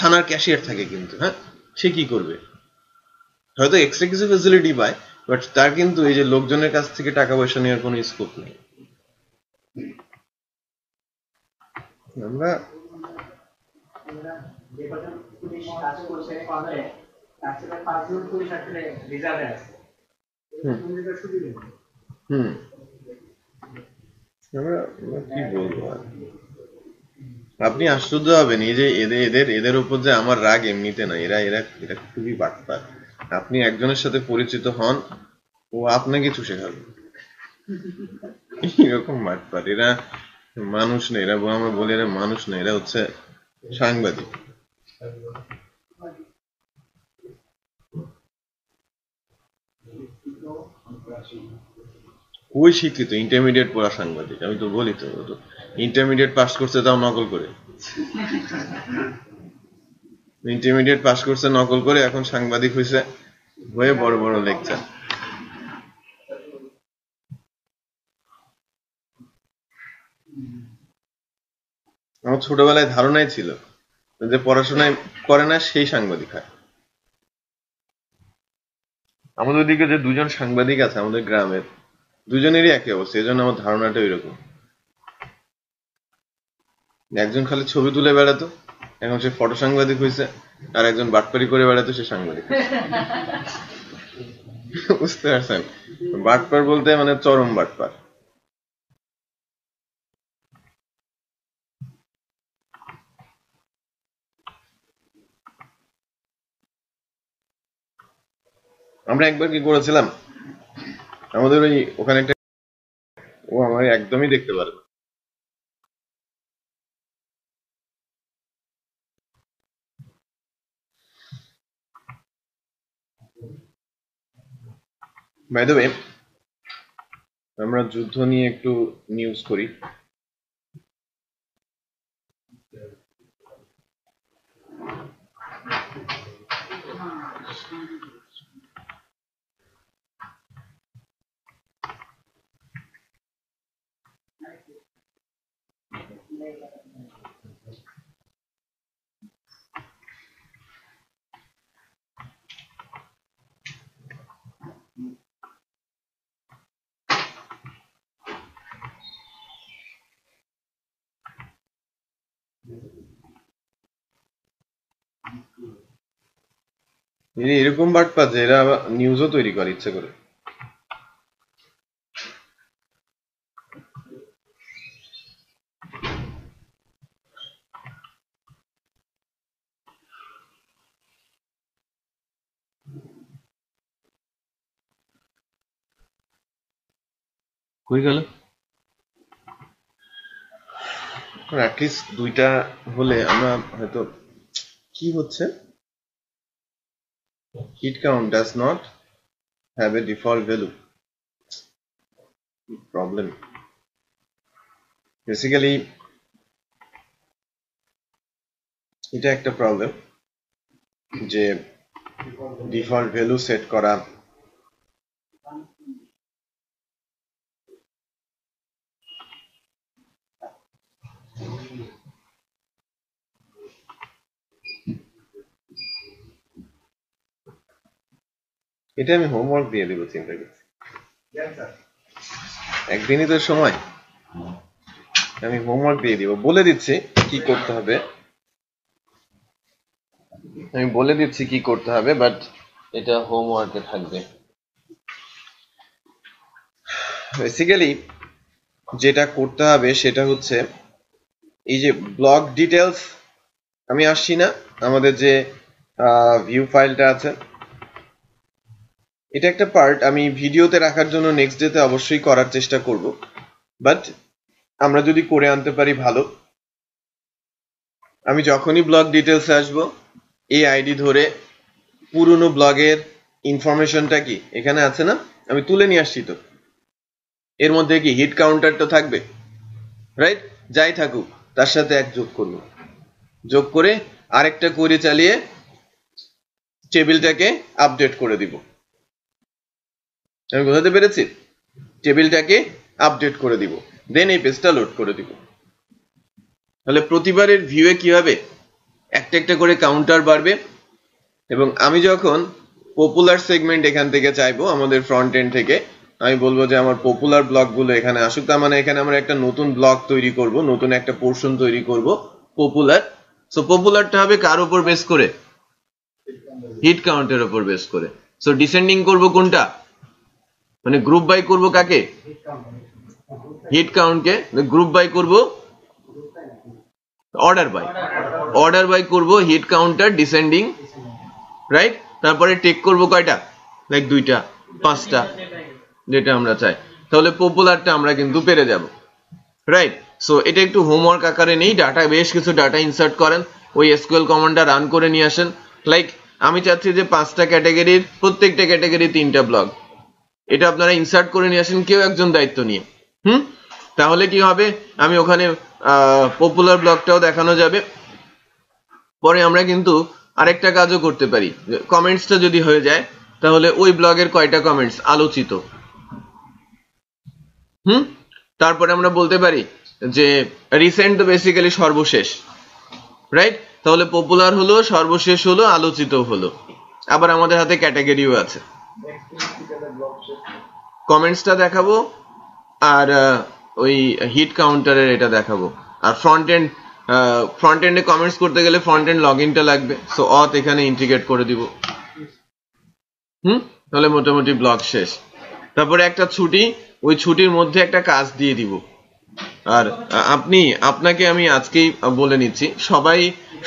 থানার ক্যাশিয়ার থাকে কিন্তু, হ্যাঁ, সে কি করবে? হয়তো এক্সট্রা কিছু ফেসিলিটি পায়, বাট তার কিন্তু এই যে লোকজনের কাছ থেকে টাকা পয়সা নেওয়ার কোনো স্কোপ নেই। আমরা কি বলবো আর, আপনি আশ্চর্য হবেন এই যে এদের উপর যে আমার রাগ এমনিতে না, এরা এরা এরা খুবই বাটপার। আপনি একজনের সাথে পরিচিত হন, ও আপনাকে চুষে খাবে, এরকম বাটপার। এরা মানুষ না, এরা আমরা বলি এরা মানুষ না, এরা হচ্ছে সাংবাদিক। ওই শিক্ষিত ইন্টারমিডিয়েট পড়া সাংবাদিক, আমি তো বলি তো ইন্টারমিডিয়েট পাস করছে, তাও নকল করে। ইন্টারমিডিয়েট পাস করছে নকল করে, এখন সাংবাদিক হয়েছে, হয়ে বড় বড় লেকচার। আমার ছোটবেলায় ধারণাই ছিল যে পড়াশোনায় করে না সেই সাংবাদিক হয়। আমাদের ওদিকে যে দুজন সাংবাদিক আছে আমাদের গ্রামের, দুজনেরই একই অবস্থা, এই জন্য আমার ধারণাটা ওইরকম। একজন খালি ছবি তুলে বেড়াতো, এখন সে ফটো সাংবাদিক হয়েছে, আর একজন বাটপারি করে বেড়াতো, সে সাংবাদিক। বুঝতে পারছেন? বাটপার বলতে মানে চরম বাটপার। আমরা একবার কি করেছিলাম, আমাদের ওই ওখানে একটা, ও আমার একদমই দেখতে পারে না। বাই দ্য ওয়ে, আমরা যুদ্ধ নিয়ে একটু নিউজ করি। এরকম বাটপার যে এরা নিউজও তৈরি করে ইচ্ছে করে। কই গেল? অ্যাটলিস্ট দুইটা হলে আমরা হয়তো, কি হচ্ছে, heat count does not have a default value. Problem. Basically, এটা একটা প্রবলেম যে ডিফল্ট ভ্যালু সেট করা এটা আমি হোমওয়ার্ক দিয়ে দিব চিন্তা করছি, একদিনই তো সময়, আমি হোমওয়ার্ক দিয়ে দিব, বলে দিচ্ছি কি করতে হবে, আমি বলে দিচ্ছি কি করতে হবে, বাট এটা হোমওয়ার্কে থাকবে। বেসিক্যালি যেটা করতে হবে সেটা হচ্ছে এই যে ব্লগ ডিটেলস, আমি আসছি না, আমাদের যে ভিউ ফাইলটা আছে, এটা একটা পার্ট আমি ভিডিওতে রাখার জন্য নেক্সট ডেতে অবশ্যই করার চেষ্টা করব, বাট আমরা যদি করে আনতে পারি ভালো। আমি যখনই ব্লগ ডিটেলসে আসবো, এই আইডি ধরে পুরনো ব্লগের ইনফরমেশনটা কি এখানে আছে না, আমি তুলে নিয়ে আসছি, তো এর মধ্যে কি হিট কাউন্টারটা থাকবে, রাইট? যাই থাকুক তার সাথে এক যোগ করব, যোগ করে আরেকটা কোয়েরি চালিয়ে টেবিলটাকে আপডেট করে দিব। আমি বোঝাতে পেরেছি? টেবিলটাকে আপডেট করে দিব, দেন এই পেজটা লোড করে দিব। তাহলে প্রতিবারের ভিউয়ে কি হবে, একটা একটা করে কাউন্টার বাড়বে, এবং আমি যখন পপুলার সেগমেন্ট এখান থেকে চাইবো আমাদের ফ্রন্ট এন্ড থেকে, আমি বলবো যে আমার পপুলার ব্লগগুলো এখানে আসুক, তার মানে এখানে আমরা একটা নতুন ব্লগ তৈরি করব, নতুন একটা পোর্শন তৈরি করব পপুলার। সো পপুলারটা হবে কার উপর বেস করে? হিট কাউন্টের উপর বেস করে। সো ডিসেন্ডিং করব কোনটা, মানে গ্রুপ বাই করব কাকে? হিট কাউন্টকে। গ্রুপ বাই করব অর্ডার বাই করব হিট কাউন্টার ডিসেন্ডিং, রাইট? তারপরে টেক করব কয়টা, লাইক 2টা 5টা যেটা আমরা চাই। তাহলে পপুলারটা আমরা কিন্তু পেরে যাব, রাইট? সো এটা একটু হোমওয়ার্ক আকারে নেই, ডাটা বেশ কিছু ডাটা ইনসার্ট করেন, ওই এসকিউএল কমান্ডটা রান করে নিয়ে আসেন। লাইক আমি চাচ্ছি যে 5টা ক্যাটাগরির প্রত্যেকটা ক্যাটাগরি 3টা ব্লগ, এটা আপনারা ইনসার্ট করে নিয়ে আসেন কেউ একজন দায়িত্ব নিয়ে। তাহলে কি হবে, আমি ওখানে পপুলার ব্লগটাও দেখানো যাবে। পরে আমরা কিন্তু আরেকটা কাজও করতে পারি, কমেন্টসটা যদি হয়ে যায় তাহলে ওই ব্লগের কয়টা কমেন্টস আলোচিত, তারপরে আমরা বলতে পারি যে রিসেন্ট তো বেসিক্যালি সর্বশেষ, রাইট? তাহলে পপুলার হলো, সর্বশেষ হলো, আলোচিত হলো, আবার আমাদের হাতে ক্যাটাগরিও আছে। কমেন্টসটা দেখাবো আর ওই হিট কাউন্টারের এটা দেখাবো, আর ফ্রন্ট এন্ড ফ্রন্ট এন্ডে কমেন্টস করতে গেলে ফ্রন্ট এন্ড লগইনটা লাগবে, সো অথ এখানে ইন্টিগ্রেট করে দিব। তাহলে মোটামুটি ব্লগ শেষ। তারপরে একটা ছুটি, ওই ছুটির মধ্যে একটা কাজ দিয়ে দিব। আর আপনাকে আমি আজকেই বলে নিচ্ছি,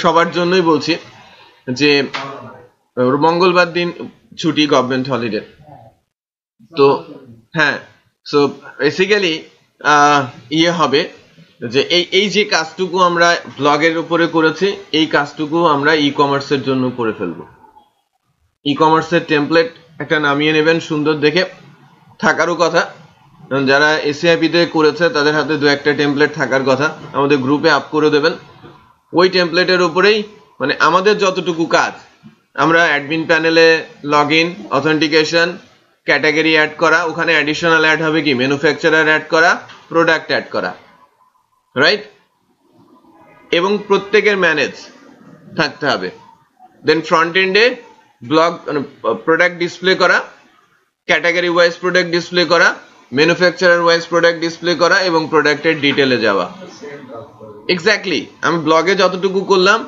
সবার জন্যই বলছি যে মঙ্গলবার দিন ছুটি, গভর্নমেন্ট হলিডে। তো হ্যাঁ, সো বেসিক্যালি হবে যে এই যে কাজটুকু আমরা ব্লগের উপরে করেছি, এই কাজটুকু আমরা ই কমার্সের জন্য করে ফেলবো। ই কমার্সের টেমপ্লেট একটা নামিয়ে নেবেন, সুন্দর দেখে, থাকারও কথা, যারা এসিআইপি তে করেছে তাদের হাতে 2-1টা টেমপ্লেট থাকার কথা, আমাদের গ্রুপে আপ করে দেবেন। ওই টেমপ্লেটের উপরেই মানে আমাদের যতটুকু কাজ, আমরা অ্যাডমিন প্যানেলে log in, authentication, category add করা, ওখানে অ্যাডিশনাল অ্যাড হবে কি ম্যানুফ্যাকচারার অ্যাড করা, প্রোডাক্ট অ্যাড করা, রাইট? এবং প্রত্যেকের ম্যানেজ থাকতে হবে। দেন ফ্রন্ট এন্ডে ব্লগ প্রোডাক্ট ডিসপ্লে করা, ক্যাটাগরি ওয়াইজ প্রোডাক্ট ডিসপ্লে করা, ম্যানুফ্যাকচারার ওয়াইজ প্রোডাক্ট ডিসপ্লে করা এবং প্রোডাক্টের ডিটেলে যাওয়া। এক্স্যাক্টলি আমি ব্লগে যতটুকু করলাম,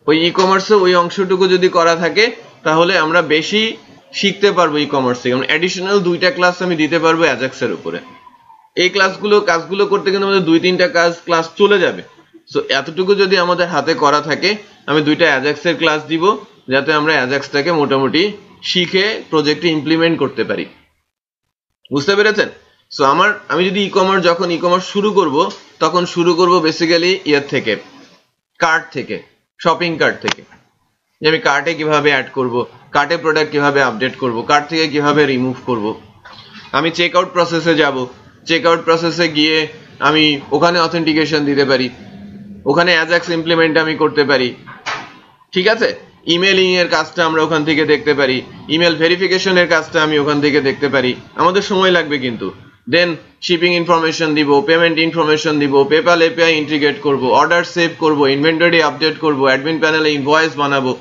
ওই ই কমার্সে ওই অংশটুকু যদি করা থাকে, তাহলে আমরা বেশি শিখতে পারবো ই কমার্স থেকে। অ্যাডিশনাল 2টা ক্লাস আমি দিতে পারবো অ্যাজাক্সের উপরে। এই কাজগুলো করতে কিন্তু আমাদের 2-3টা ক্লাস চলে যাবে। সো এতটুকু যদি আমাদের হাতে করা থাকে, আমি 2টা অ্যাজাক্সের ক্লাস দিব, যাতে আমরা অ্যাজাক্সটাকে মোটামুটি শিখে প্রজেক্টে ইমপ্লিমেন্ট করতে পারি। বুঝতে পেরেছেন? সো আমি যদি যখন ই কমার্স শুরু করব, তখন শুরু করব বেসিক্যালি থেকে, কার্ট থেকে, শপিং কার্ট থেকে, যে আমি কার্টে কিভাবে অ্যাড করব, কার্টে প্রোডাক্ট কিভাবে আপডেট করব, কার্ট থেকে কিভাবে রিমুভ করব। আমি চেক আউট প্রসেসে যাব, চেক আউট প্রসেসে গিয়ে আমি ওখানে অথেন্টিকেশন দিতে পারি, ওখানে অ্যাজাক্স ইমপ্লিমেন্ট আমি করতে পারি, ঠিক আছে? ইমেলিং এর কাজটা আমরা ওখান থেকে দেখতে পারি, ইমেল ভেরিফিকেশনের কাজটা আমি ওখান থেকে দেখতে পারি। আমাদের সময় লাগবে কিন্তু। দেন শিপিং ইনফরমেশন দিব, পেমেন্ট ইনফরমেশন দিব, পেপ্যাল এপিআই ইন্টিগ্রেট করব, অর্ডার সেভ করব, ইনভেন্টরি আপডেট করব, অ্যাডমিন প্যানেলে ইনভয়েস বানাবো,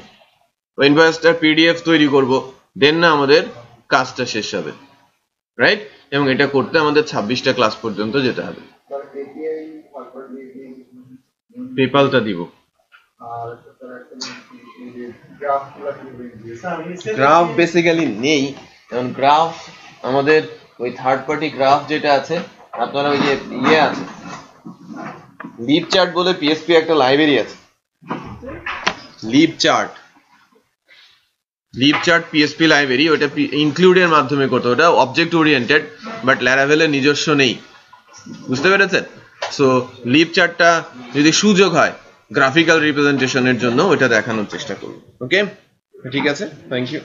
ওই ইনভয়েসটার পিডিএফ তৈরি করব। দেন না আমাদের কাজটা শেষ হবে, রাইট? এবং এটা করতে আমাদের 26টা ক্লাস পর্যন্ত যেতে হবে। পেপ্যালটা দিব। গ্রাফ বেসিক্যালি নেই, কারণ গ্রাফ আমাদের ওই থার্ড পার্টি গ্রাফ যেটা আছে, আপনারা ওই যে আছে লিপ চার্ট বলে পিএসপি একটা লাইব্রেরি আছে, লিপ চার্ট পিএসপি লাইব্রেরি, ওটা ইনক্লুডের মাধ্যমে করতে, ওটা অবজেক্ট ওরিয়েন্টেড, বাট ল্যারাভেলের নিজস্ব নেই। বুঝতে পেরেছেন? সো লিপ চার্টটা যদি সুযোগ হয় গ্রাফিক্যাল রিপ্রেজেন্টেশনের জন্য, ওটা দেখানোর চেষ্টা করব। ওকে, ঠিক আছে, থ্যাংক ইউ।